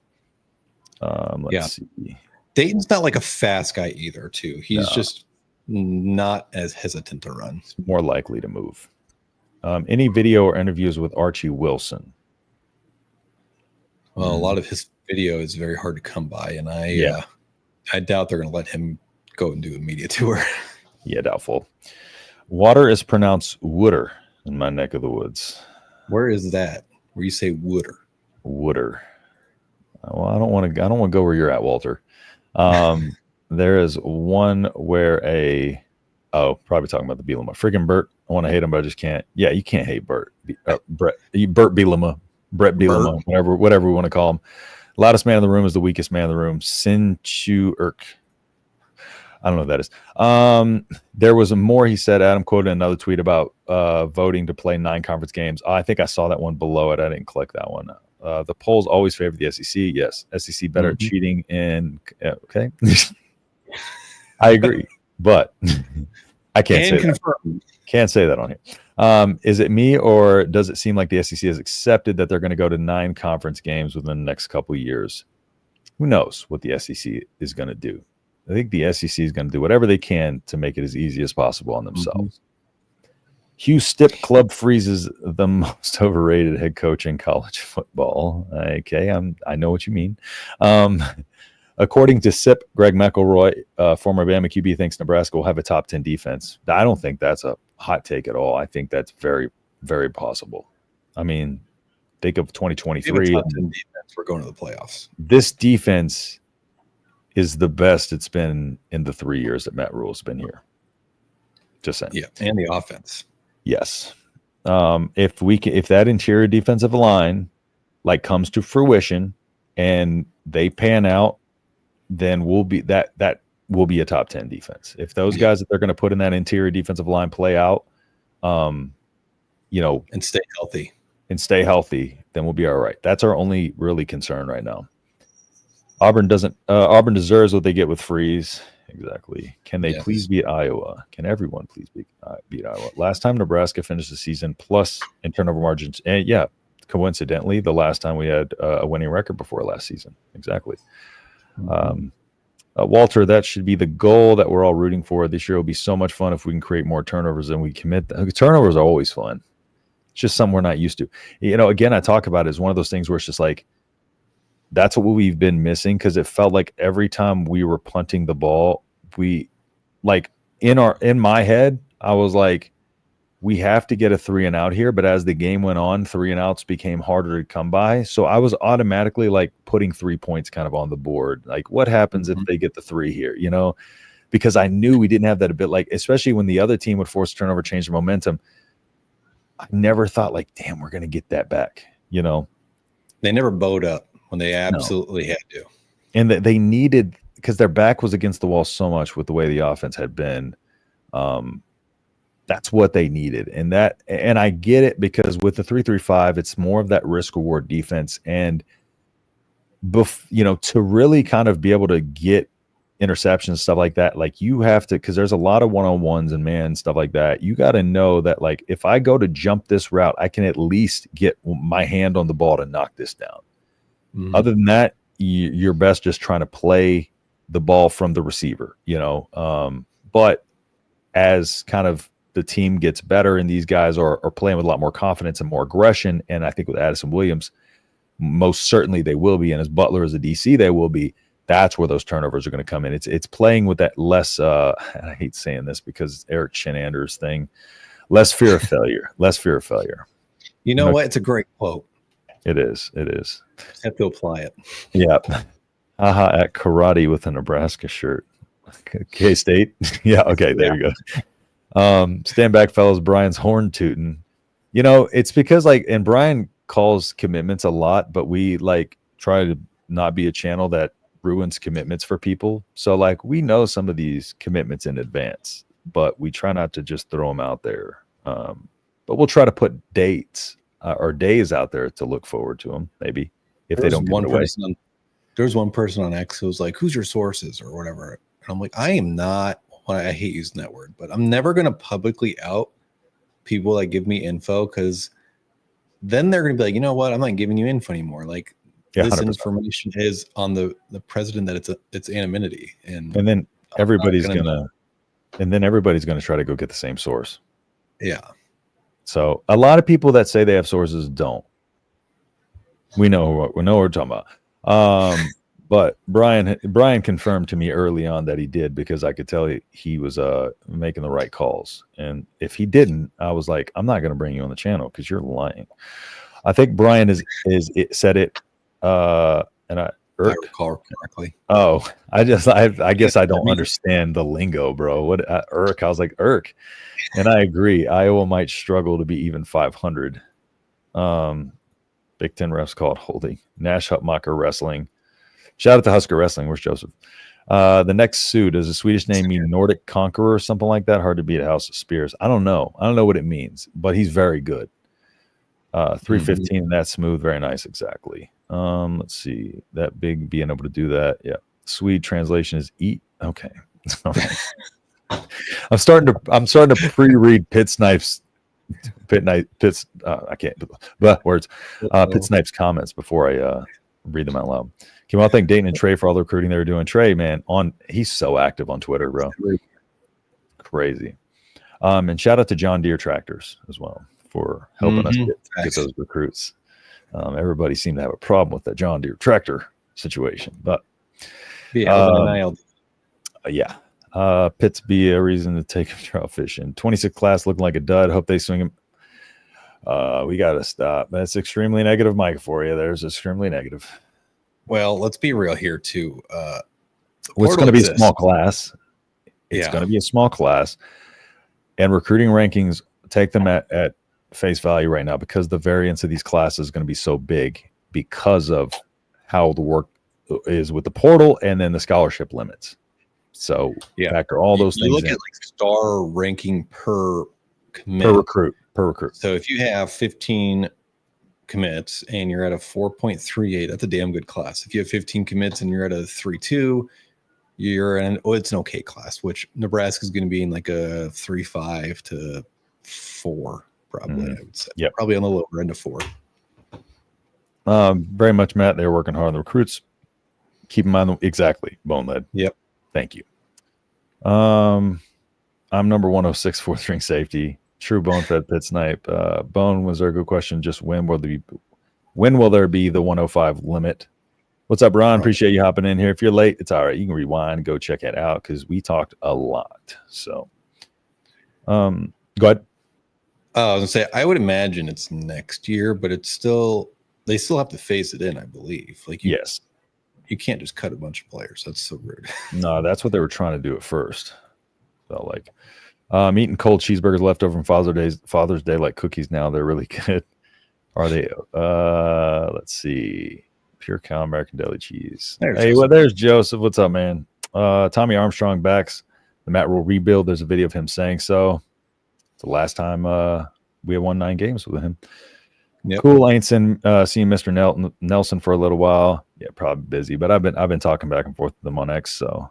Let's see. Dayton's not like a fast guy either, too. He's just not as hesitant to run. He's more likely to move. Any video or interviews with Archie Wilson? Well, a lot of his video is very hard to come by, and I doubt they're going to let him go and do a media tour. Yeah, doubtful. Water is pronounced wooder in my neck of the woods. Where is that? Where you say wooder? Wooder. Well, I don't want to go where you're at, Walter. There is one where probably talking about the Bielema. Freaking Bert. I want to hate him, but I just can't. Yeah, you can't hate Bert. Bert Bielema. Brett Bielema, whatever we want to call him. Loudest man in the room is the weakest man in the room. Sinchu Irk. I don't know what that is. There was more he said. Adam quoted another tweet about voting to play 9 conference games. I think I saw that one below it. I didn't click that one. The polls always favor the SEC. Yes, SEC better at cheating in. Okay, I agree, but I can't say that. Can't say that on here. Is it me, or does it seem like the SEC has accepted that they're going to go to 9 conference games within the next couple of years? Who knows what the SEC is going to do? I think the SEC is going to do whatever they can to make it as easy as possible on themselves. Hugh Stipp Club freezes the most overrated head coach in college football. Okay, I know what you mean. According to SIP, Greg McElroy, former Bama QB, thinks Nebraska will have a top 10 defense. I don't think that's a hot take at all. I think that's very, very possible. I mean, think of 2023. Top 10 defense, we're going to the playoffs. This defense is the best it's been in the 3 years that Matt Rule's been here. Just saying. Yeah, and the offense. Yes. If that interior defensive line comes to fruition and they pan out, then we'll be that will be a top 10 defense. If those guys that they're going to put in that interior defensive line play out, and stay healthy, then we'll be all right. That's our only really concern right now. Auburn deserves what they get with Freeze. Exactly. Can they please beat Iowa? Can everyone please beat Iowa? Last time Nebraska finished the season plus in turnover margins, and coincidentally, the last time we had a winning record before last season. Exactly. Walter, that should be the goal that we're all rooting for. This year will be so much fun if we can create more turnovers than we commit. Turnovers are always fun. It's just something we're not used to. Again, I talk about it as one of those things where it's just like, that's what we've been missing, because it felt like every time we were punting the ball, we in my head, I was like, we have to get a 3 and out here. But as the game went on, 3 and outs became harder to come by. So I was automatically putting 3 points kind of on the board. What happens if they get the 3 here, because I knew we didn't have that a bit, especially when the other team would force a turnover, change the momentum. I never thought damn, we're going to get that back. They never bowed up when they absolutely had to. And they needed, because their back was against the wall so much with the way the offense had been. That's what they needed. And I get it, because with the 3-3-5, it's more of that risk reward defense. And, to really kind of be able to get interceptions, stuff like that, you have to, because there's a lot of one-on-ones and man stuff like that. You got to know that if I go to jump this route, I can at least get my hand on the ball to knock this down. Other than that, you're best just trying to play the ball from the receiver, but as kind of the team gets better and these guys are playing with a lot more confidence and more aggression, and I think with Addison Williams, most certainly they will be, and as Butler as a DC, they will be. That's where those turnovers are going to come in. It's playing with that less, and I hate saying this because Eric Chinander's thing, less fear of failure, less fear of failure. You know what? It's a great quote. It is. It is. Just have to apply it. Yeah. Haha at karate with a Nebraska shirt. K-State. Yeah. Okay. There you go. Stand back, fellas. Brian's horn tooting. You know, it's because and Brian calls commitments a lot, but we try to not be a channel that ruins commitments for people. So we know some of these commitments in advance, but we try not to just throw them out there. But we'll try to put dates or days out there to look forward to them. Maybe if they don't give it away. There's one person on X who was like, "Who's your sources?" or whatever. And I'm like, I am not. I hate using that word, but I'm never going to publicly out people that give me info, because then they're going to be like, you know what? I'm not giving you info anymore. This 100%. Information is on the president that it's anonymity, and then everybody's gonna try to go get the same source. Yeah. So a lot of people that say they have sources don't. We know what we're talking about. But Brian confirmed to me early on that he did, because I could tell he was making the right calls. And if he didn't, I was like, I'm not going to bring you on the channel because you're lying. I think Brian said it. And I recall correctly. Oh, I guess I don't understand the lingo, bro. What Irk? I was like, Irk, and I agree. Iowa might struggle to be even 500. Big Ten refs called holding. Nash Hutmacher Wrestling. Shout out to Husker Wrestling. Where's Joseph? The next suit, does a Swedish name mean Nordic Conqueror or something like that? Hard to beat at House of Spears. I don't know what it means, but he's very good. 315, that's smooth, very nice, exactly. Let's see, that big being able to do that. Yeah, Swede translation is eat. Okay, all right. I'm starting to pre-read Pit Snipes. I can't. But words. Pit Snipes comments before I read them out loud. Can we all thank Dayton and Trey for all the recruiting they were doing? Trey, man, he's so active on Twitter, bro. Crazy. And shout out to John Deere Tractors as well for helping us get those recruits. Everybody seemed to have a problem with that John Deere tractor situation, but yeah. Pitts be a reason to take him trout fishing. 26 class looking like a dud. Hope they swing him. We got to stop. That's extremely negative, Mike, for you. There's extremely negative. Well, let's be real here too. It's going to be a small class. It's going to be a small class, and recruiting rankings take them at face value right now, because the variance of these classes is going to be so big because of how the work is with the portal and then the scholarship limits. So factor all those things. You look in. at star ranking per commit, per recruit. So if you have 15 commits and you're at a 4.38, that's a damn good class. If you have 15 commits and you're at a 3.2, it's an okay class, which Nebraska is going to be in a 3.5 to 4. Probably, I would say. Yep. Probably on the lower end of 4. Very much, Matt. They're working hard on the recruits. Keep in mind, exactly, Bone Led. Yep. Thank you. I'm number 106 fourth string safety. True Bone Fed Pit Snipe. Bone, was there a good question? Just when will there be the 105 limit? What's up, Ron? Appreciate you hopping in here. If you're late, it's all right. You can rewind, go check it out, because we talked a lot. So, go ahead. I was gonna say, I would imagine it's next year, but they still have to phase it in, I believe. Yes, you can't just cut a bunch of players. That's so rude. No, that's what they were trying to do at first. So eating cold cheeseburgers left over from Father's Day like cookies now. They're really good. Are they? Let's see. Pure cow American deli cheese. There's Joseph. What's up, man? Tommy Armstrong backs the Matt Rule rebuild. There's a video of him saying so. The last time we had won 9 games with him. Yep. Cool. Ain't seeing Mr. Nelson for a little while. Yeah, probably busy, but I've been talking back and forth with them on X. So,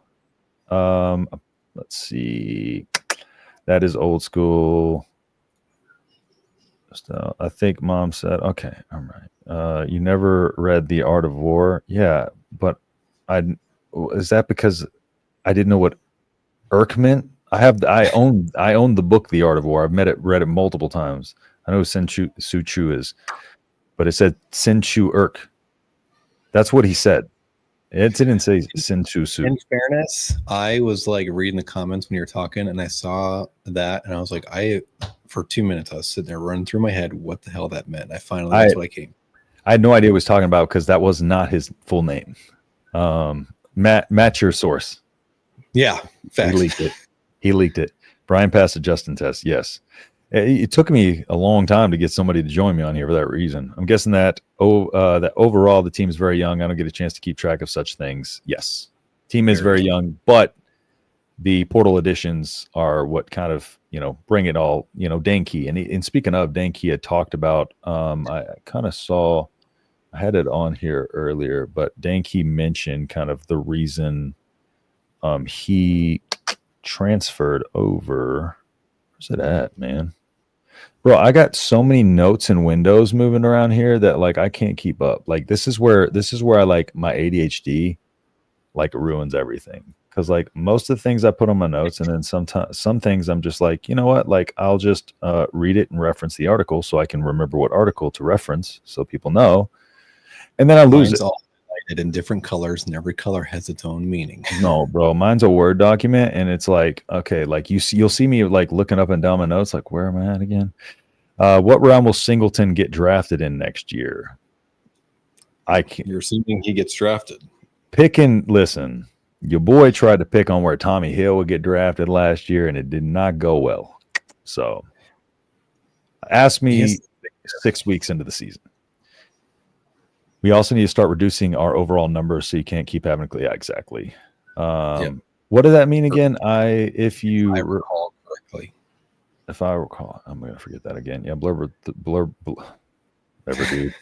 let's see. That is old school. I think Mom said, okay, all right. You never read The Art of War? Yeah, but is that because I didn't know what Irk meant? I own the book The Art of War. I've read it multiple times. I know who Su Chu is, but it said Sin Chu Urk. That's what he said. It didn't say Sin Chu Su. In fairness, I was like reading the comments when you were talking, and I saw that, and I was like, for 2 minutes, I was sitting there running through my head what the hell that meant. That's what I came. I had no idea what he was talking about because that was not his full name. Matt, your source. Yeah, facts. He leaked it. Brian passed the Justin test. Yes. It took me a long time to get somebody to join me on here for that reason. I'm guessing that that overall the team is very young. I don't get a chance to keep track of such things. Yes, team is very young, but the portal additions are what kind of bring it all. Dane Key, and speaking of, Dane Key had talked about. I kind of saw, I had it on here earlier, but Dane Key mentioned kind of the reason he transferred over. Where's it at, man? Bro, I got so many notes and windows moving around here that like I can't keep up. Like this is where I like my ADHD like ruins everything. Cause like most of the things I put on my notes, and then some things I'm just like, you know what? Like I'll just read it and reference the article so I can remember what article to reference so people know. And then I lose it. All highlighted in different colors, and every color has its own meaning. No, bro, mine's a Word document, and it's like, okay, like you'll see me like looking up and down my notes, like where am I at again? What round will Singleton get drafted in next year? You're assuming he gets drafted. Listen, your boy tried to pick on where Tommy Hill would get drafted last year, and it did not go well. So, ask me 6 weeks into the season. We also need to start reducing our overall numbers so you can't keep having to. Yeah, exactly. What does that mean again? If I recall correctly. If I recall, I'm going to forget that again. Yeah, blurb, whatever, dude.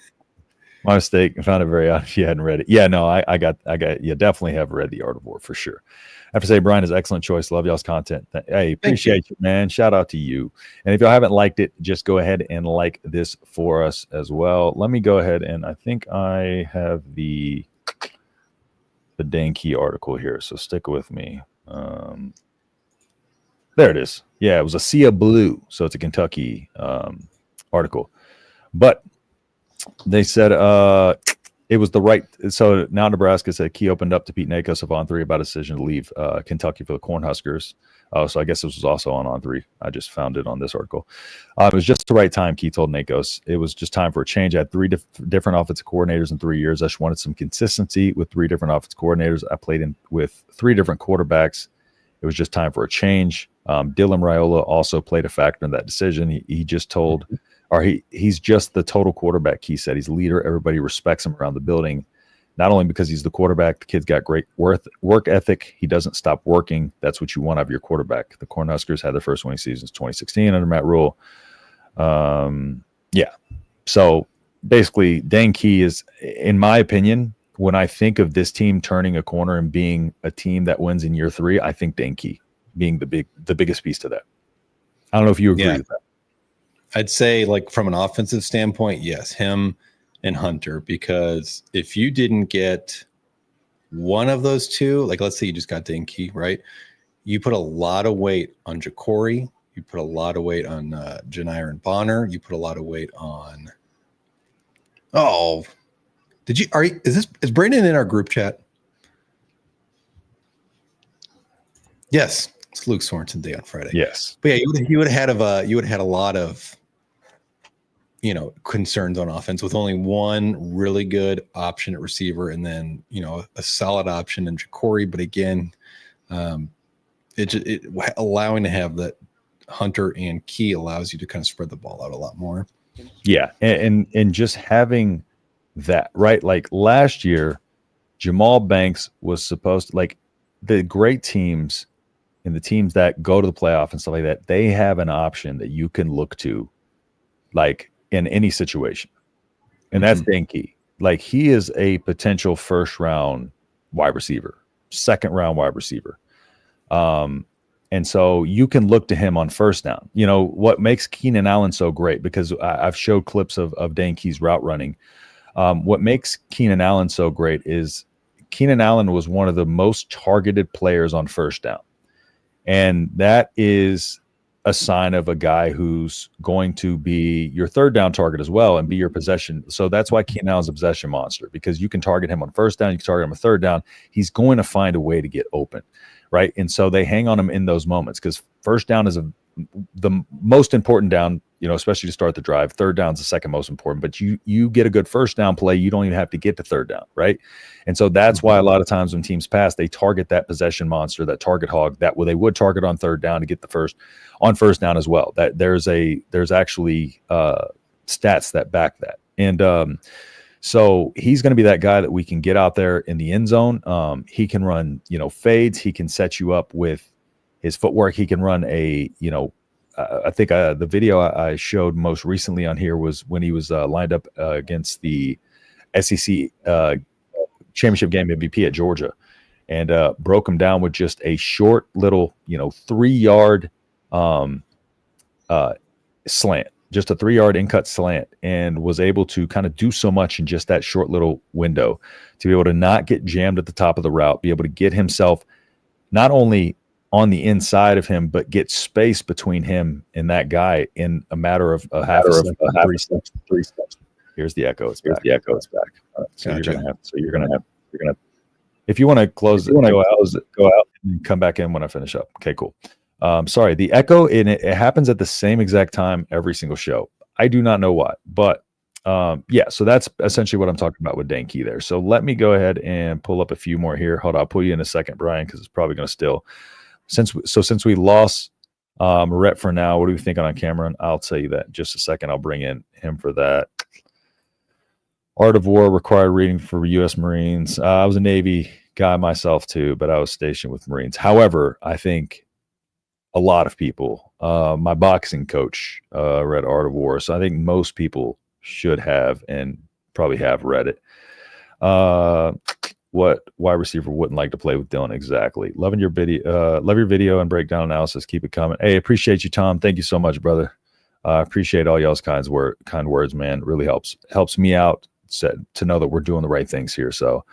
My mistake. I found it very odd if you hadn't read it. Yeah, no, I got. You definitely have read The Art of War for sure. I have to say, Brian is excellent choice. Love y'all's content. Hey, appreciate you, man. Shout out to you. And if y'all haven't liked it, just go ahead and like this for us as well. Let me go ahead and I think I have the Dane Key article here, so stick with me. There it is. Yeah, it was a sea of blue, so it's a Kentucky article. But they said it was the right. So now Nebraska said Key opened up to Pete Nakos of On3 about a decision to leave Kentucky for the Cornhuskers. So I guess this was also on On3. I just found it on this article. It was just the right time, Key told Nakos. It was just time for a change. I had three different offensive coordinators in 3 years. I just wanted some consistency with three different offensive coordinators. I played with three different quarterbacks. It was just time for a change. Dylan Raiola also played a factor in that decision. He just told, or he's just the total quarterback. He said he's a leader. Everybody respects him around the building, not only because he's the quarterback. The kid's got great work ethic. He doesn't stop working. That's what you want out of your quarterback. The Cornhuskers had their first winning seasons 2016 under Matt Rule. Yeah. So basically, Dane Key is, in my opinion, when I think of this team turning a corner and being a team that wins in year 3, I think Dane Key being the biggest piece to that. I don't know if you agree with that. I'd say, like, from an offensive standpoint, yes, him and Hunter, because if you didn't get one of those two, like let's say you just got Dane Key, right? You put a lot of weight on Jacory. You put a lot of weight on Janiron Bonner. You put a lot of weight on. Oh, is Brandon in our group chat? Yes, it's Luke Sorensen Day on Friday. Yes, but yeah, you would have had a lot of concerns on offense with only one really good option at receiver, and then a solid option in Jacory. But again, it allowing to have that Hunter and Key allows you to kind of spread the ball out a lot more. Yeah, and just having that, right? Like last year, Jamal Banks was supposed to, like, the great teams and the teams that go to the playoff and stuff like that, they have an option that you can look to, like, in any situation. And that's Dane Key. Like, he is a potential first round wide receiver, second round wide receiver. And so you can look to him on first down. What makes Keenan Allen so great, because I've showed clips of Dane Key's route running. What makes Keenan Allen so great is Keenan Allen was one of the most targeted players on first down. And that is a sign of a guy who's going to be your third down target as well and be your possession. So that's why Keenan Allen's a possession monster, because you can target him on first down, you can target him on third down. He's going to find a way to get open, right? And so they hang on him in those moments, because first down is the most important down, especially to start the drive. Third down is the second most important, but you get a good first down play, you don't even have to get to third down, right? And so that's why a lot of times when teams pass, they target that possession monster, that target hog, that they would target on third down to get the first down as well. That there's actually stats that back that. And so he's going to be that guy that we can get out there in the end zone. He can run, fades. He can set you up with his footwork. He can run I think the video I showed most recently on here was when he was lined up against the SEC championship game MVP at Georgia, and broke him down with just a short little, 3-yard slant, just a 3-yard in-cut slant, and was able to kind of do so much in just that short little window to be able to not get jammed at the top of the route, be able to get himself not only on the inside of him, but get space between him and that guy in a matter of three steps. Here's the echo. It's back. So gotcha. You're gonna have. If you want to close it, go out and come back in when I finish up. Okay, cool. Sorry, the echo, and it happens at the same exact time every single show. I do not know why, but yeah. So that's essentially what I'm talking about with Dane Key there. So let me go ahead and pull up a few more here. Hold on, I'll pull you in a second, Brian, because it's probably going to still. Since we lost Rhett for now, what are we thinking on Cameron? I'll tell you that in just a second. I'll bring in him for that. Art of War required reading for U.S. Marines. I was a Navy guy myself too, but I was stationed with Marines. However, I think a lot of people, my boxing coach read Art of War, so I think most people should have and probably have read it. What wide receiver wouldn't like to play with Dylan? Exactly. Loving your video, love your video and breakdown analysis. Keep it coming. Hey, appreciate you, Tom. Thank you so much, brother. Appreciate all y'all's kind words, man. It really helps me out to know that we're doing the right things here. So,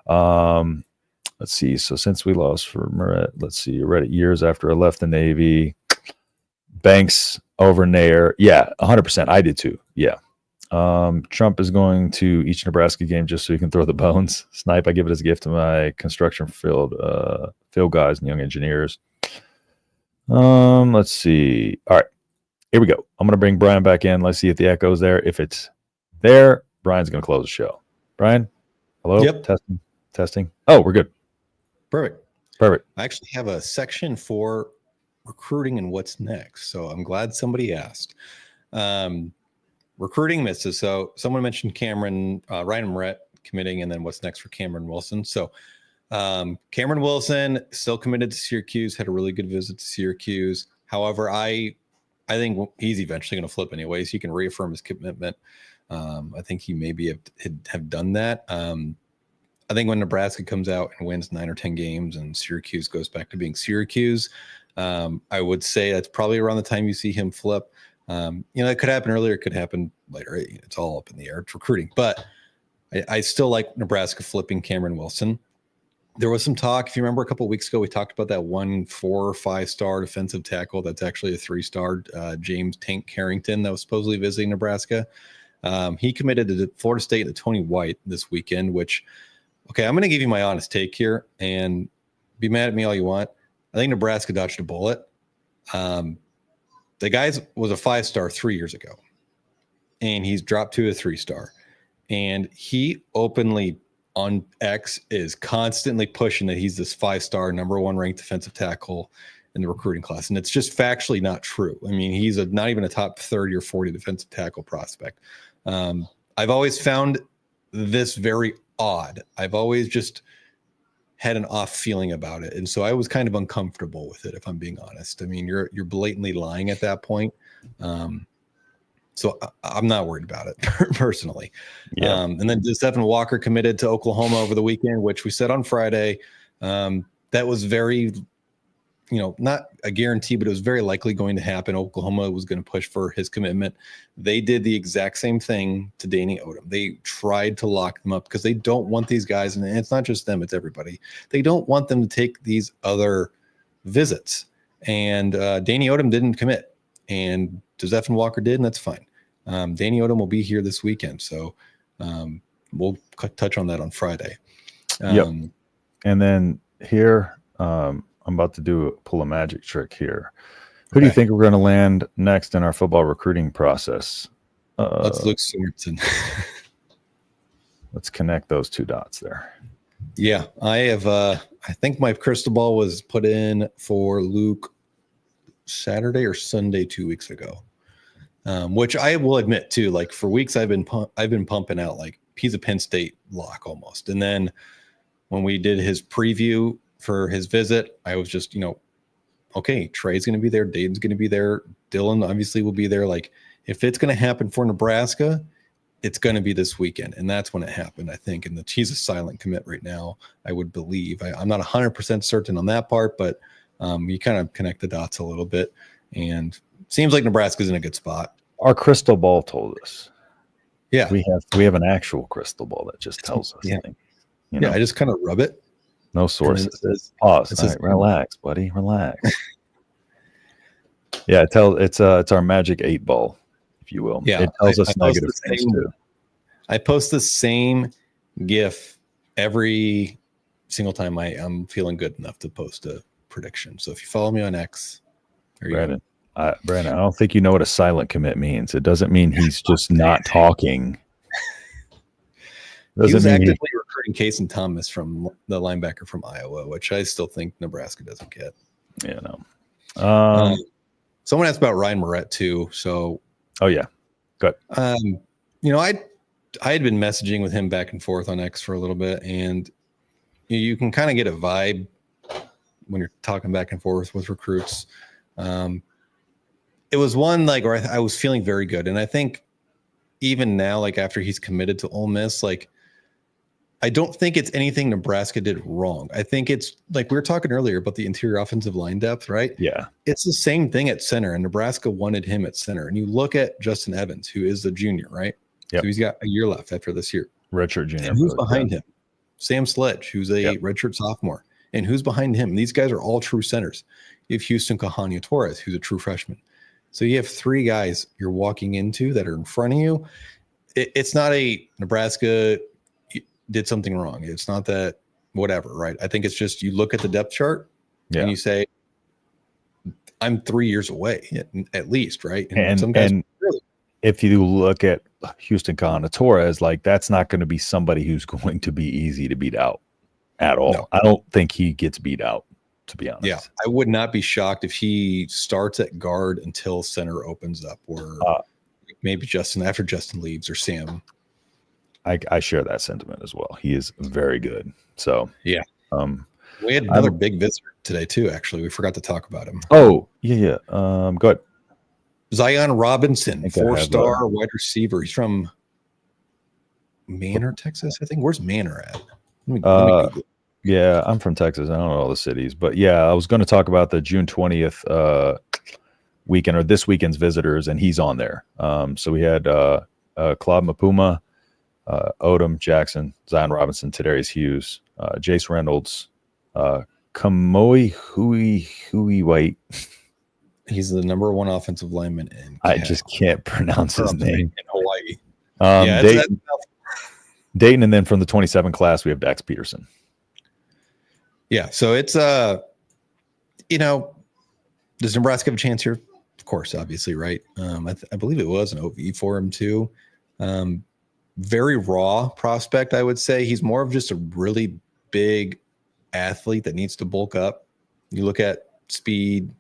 let's see. So since we lost for Murat, let's see. You read it years after I left the Navy. Banks over Nair. Yeah, 100%. I did too. Yeah. Trump is going to each Nebraska game just so he can throw the bones. Snipe, I give it as a gift to my construction field guys and young engineers. Let's see. All right, here we go. I'm going to bring Brian back in. Let's see if the echo is there. If it's there, Brian's going to close the show. Brian, hello? Yep. Testing. Oh, we're good. Perfect. I actually have a section for recruiting and what's next. So I'm glad somebody asked. Recruiting misses. So someone mentioned Cameron, Ryan Moret committing, and then what's next for Cameron Wilson. So Cameron Wilson still committed to Syracuse, had a really good visit to Syracuse. However, I think he's eventually going to flip anyways. He can reaffirm his commitment. I think he maybe have done that. I think when Nebraska comes out and wins 9 or 10 games and Syracuse goes back to being Syracuse, I would say that's probably around the time you see him flip. It could happen earlier, it could happen later. It's all up in the air. It's recruiting. But I still like Nebraska flipping Cameron Wilson. There was some talk, if you remember a couple of weeks ago, we talked about that 1 4 or 5-star defensive tackle that's actually a 3-star, James Tank Carrington, that was supposedly visiting Nebraska. He committed to Florida State to Tony White this weekend, which, okay, I'm going to give you my honest take here, and be mad at me all you want. I think Nebraska dodged a bullet. The guy was a 5-star 3 years ago, and he's dropped to a 3-star. And he openly on X is constantly pushing that he's this 5-star number 1 ranked defensive tackle in the recruiting class. And it's just factually not true. I mean, he's not even a top 30 or 40 defensive tackle prospect. I've always found this very odd. I've always just had an off feeling about it. And so I was kind of uncomfortable with it, if I'm being honest. I mean, you're blatantly lying at that point. So I'm not worried about it personally. Yeah. And then Stephen Walker committed to Oklahoma over the weekend, which we said on Friday. That was very, not a guarantee, but it was very likely going to happen. Oklahoma was going to push for his commitment. They did the exact same thing to Danny Odom. They tried to lock them up because they don't want these guys, and it's not just them, it's everybody. They don't want them to take these other visits. and Danny Odom didn't commit, and Josephine Walker did, and that's fine. Danny Odom will be here this weekend, so we'll touch on that on Friday. Yep. And then here, I'm about to pull a magic trick here. Who do you think we're going to land next in our football recruiting process? Let's Luke Sorensen. Let's connect those two dots there. Yeah, I have. I think my crystal ball was put in for Luke Saturday or Sunday 2 weeks ago, which I will admit too. Like for weeks, I've been pumping out like he's a Penn State lock almost. And then when we did his preview for his visit, I was just okay, Trey's going to be there, Dane's going to be there, Dylan obviously will be there. Like if it's going to happen for Nebraska, it's going to be this weekend. And that's when it happened, I think. And he's a silent commit right now, I would believe. I'm not 100% certain on that part, but you kind of connect the dots a little bit. And seems like Nebraska's in a good spot. Our crystal ball told us. Yeah. We have an actual crystal ball that just tells us. Yeah. Things, I just kind of rub it. No sources. It says, pause. All right, relax, buddy. Relax. Yeah, it's our magic 8 ball, if you will. Yeah, it tells us negative things too. I post the same GIF every single time I'm feeling good enough to post a prediction. So if you follow me on X, Brandon, I don't think you know what a silent commit means. It doesn't mean he's just not talking. He was actively recruiting Cason Thomas from the linebacker from Iowa, which I still think Nebraska doesn't get. Yeah, no. Someone asked about Ryan Moret too. So, oh yeah, good. I had been messaging with him back and forth on X for a little bit, and you can kind of get a vibe when you're talking back and forth with recruits. It was one like where I was feeling very good, and I think even now, like after he's committed to Ole Miss, like I don't think it's anything Nebraska did wrong. I think it's like we were talking earlier about the interior offensive line depth, right? Yeah. It's the same thing at center, and Nebraska wanted him at center. And you look at Justin Evans, who is the junior, right? Yep. So he's got a year left after this year. Redshirt junior. And who's behind him? Sam Sledge, who's a redshirt sophomore. And who's behind him? And these guys are all true centers. You have Houston Cahania Torres, who's a true freshman. So you have 3 guys you're walking into that are in front of you. It's not a Nebraska did something wrong. It's not that whatever, right? I think it's just you look at the depth chart and you say, I'm 3 years away at least, right? And some guys really. If you look at Houston Cahania Torres, like that's not going to be somebody who's going to be easy to beat out at all. No. I don't think he gets beat out, to be honest. Yeah, I would not be shocked if he starts at guard until center opens up, or maybe after Justin leaves, or Sam. I share that sentiment as well. He is very good. So yeah. We had another big visitor today too. Actually, we forgot to talk about him. Oh yeah. Go ahead. Zion Robinson, 4-star wide receiver. He's from Manor, Texas, I think. Where's Manor at? Let me Google. Yeah, I'm from Texas. I don't know all the cities, but yeah, I was going to talk about the June 20th weekend, or this weekend's visitors, and he's on there. So we had Claude Mapuma, Odom, Jackson, Zion Robinson, Tadarius Hughes, Jace Reynolds, Kamoi Hui White. He's the number 1 offensive lineman in I just can't pronounce his name. In Hawaii. Dayton, and then from the 27 class, we have Dax Peterson. Yeah, so it's does Nebraska have a chance here? Of course, obviously, right? I believe it was an OV for him too. Very raw prospect, I would say. He's more of just a really big athlete that needs to bulk up. You look at speed,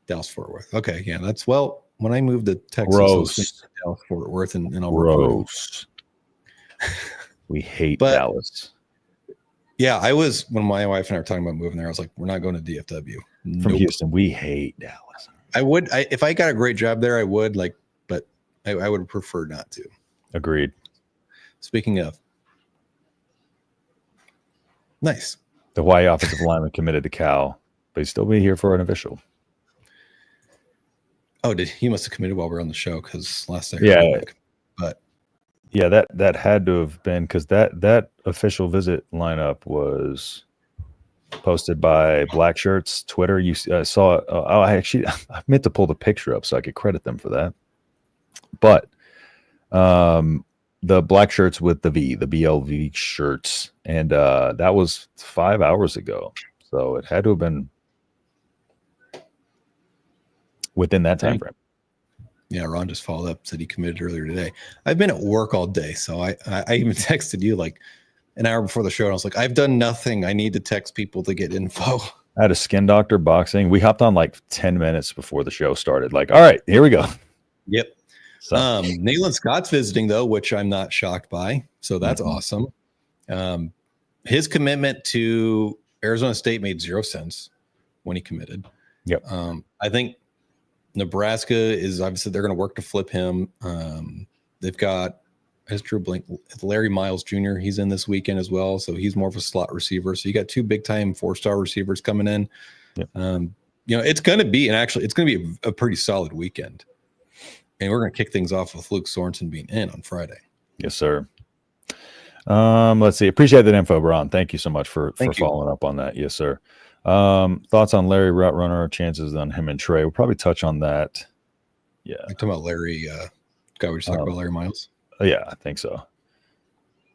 Dallas-Fort Worth. Okay, yeah, when I moved to Texas, Dallas-Fort Worth and all gross. We hate Dallas. Yeah, I was, when my wife and I were talking about moving there, I was like, we're not going to DFW. From Houston, we hate Dallas. If I got a great job there, I would, but I would prefer not to. Agreed. Speaking of. Nice. The Hawaii offensive lineman committed to Cal, but he'd still be here for an official. Oh, he must have committed while we were on the show, because last night. Yeah. But yeah, that had to have been, because that official visit lineup was posted by Black Shirts Twitter. You saw I meant to pull the picture up so I could credit them for that. But the black shirts with the BLV shirts, and that was 5 hours ago. So it had to have been within that time frame. Yeah, Ron just followed up, said he committed earlier today. I've been at work all day, so I even texted you like an hour before the show, and I was like, I've done nothing. I need to text people to get info. I had a Skin Doctor boxing. We hopped on like 10 minutes before the show started. Like, all right, here we go. Yep. So. Nayland Scott's visiting, though, which I'm not shocked by. So that's awesome. His commitment to Arizona State made 0 sense when he committed. Yep. I think Nebraska is obviously they're going to work to flip him. They've got, as Drew Blink, Larry Miles Jr. He's in this weekend as well. So he's more of a slot receiver. So you got 2 big time 4-star receivers coming in. Yep. It's going to be, it's going to be a pretty solid weekend. And we're going to kick things off with Luke Sorensen being in on Friday. Yes, sir. Let's see. Appreciate that info, Bron. Thank you so much for following up on that. Yes, sir. Thoughts on Larry route runner, chances on him and Trey. We'll probably touch on that. Yeah. You're talking about Larry, guy we just talked about, Larry Miles? Yeah, I think so.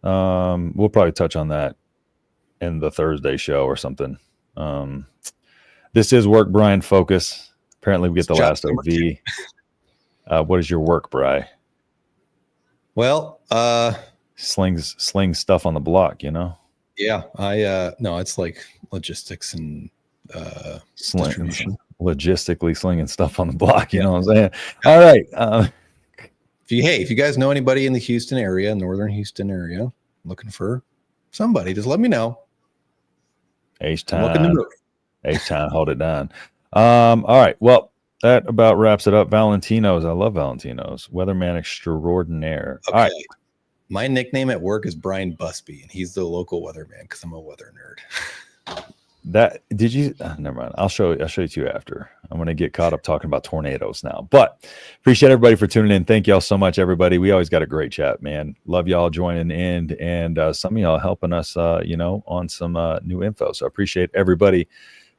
We'll probably touch on that in the Thursday show or something. This is work, Brian. Focus. Apparently we get the last OV. What is your work, Bri? Well, sling stuff on the block, you know? Yeah, no, it's like logistics and distribution. Logistically slinging stuff on the block, you know what I'm saying? All right. If you guys know anybody in the Houston area, northern Houston area, looking for somebody, just let me know. H-Town, hold it down. All right, well, that about wraps it up. Valentino's. I love Valentino's. Weatherman extraordinaire. Okay. All right. My nickname at work is Brian Busby, and he's the local weatherman because I'm a weather nerd. That did you? Never mind. I'll show it to you after. I'm going to get caught up talking about tornadoes now. But appreciate everybody for tuning in. Thank y'all so much, everybody. We always got a great chat, man. Love y'all joining in, and some of y'all helping us, on some new info. So appreciate everybody.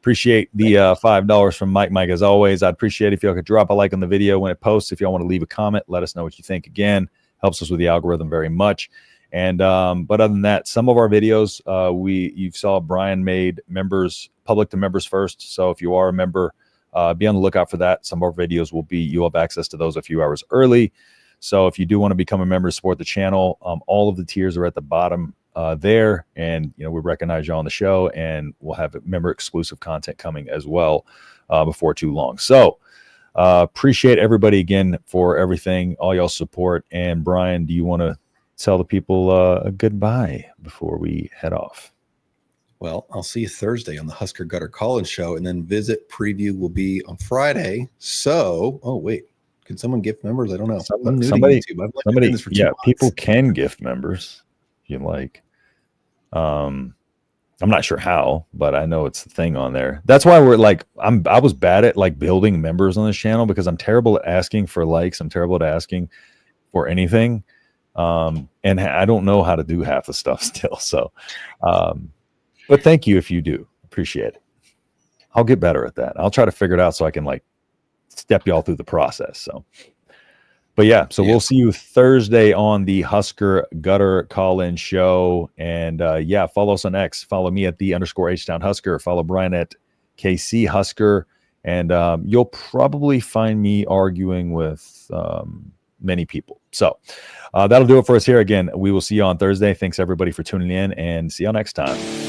Appreciate the $5 from Mike. As always, I'd appreciate if y'all could drop a like on the video when it posts. If y'all want to leave a comment, let us know what you think. Again, helps us with the algorithm very much. And but other than that, some of our videos you saw Brian made members public to members first. So if you are a member, be on the lookout for that. Some of our videos you'll have access to those a few hours early. So if you do want to become a member, support the channel, all of the tiers are at the bottom there, and we recognize you on the show, and we'll have member exclusive content coming as well before too long. So appreciate everybody again for everything, all y'all support. And Brian, do you want to tell the people a goodbye before we head off? Well, I'll see you Thursday on the Husker Gutter Collins show, and then visit preview will be on Friday. So, can someone gift members? I don't know. Somebody, people can gift members if you like. I'm not sure how, but I know it's the thing on there. That's why we're like, I was bad at like building members on this channel because I'm terrible at asking for likes. I'm terrible at asking for anything. And I don't know how to do half the stuff still. So, but thank you if you do. Appreciate it. I'll get better at that. I'll try to figure it out so I can like step y'all through the process. So, but we'll see you Thursday on the Husker Gutter Call-In show. And follow us on X. Follow me at _H-Town Husker. Follow Brian at KC Husker. And you'll probably find me arguing with many people. So that'll do it for us here. Again, we will see you on Thursday. Thanks everybody for tuning in, and see y'all next time.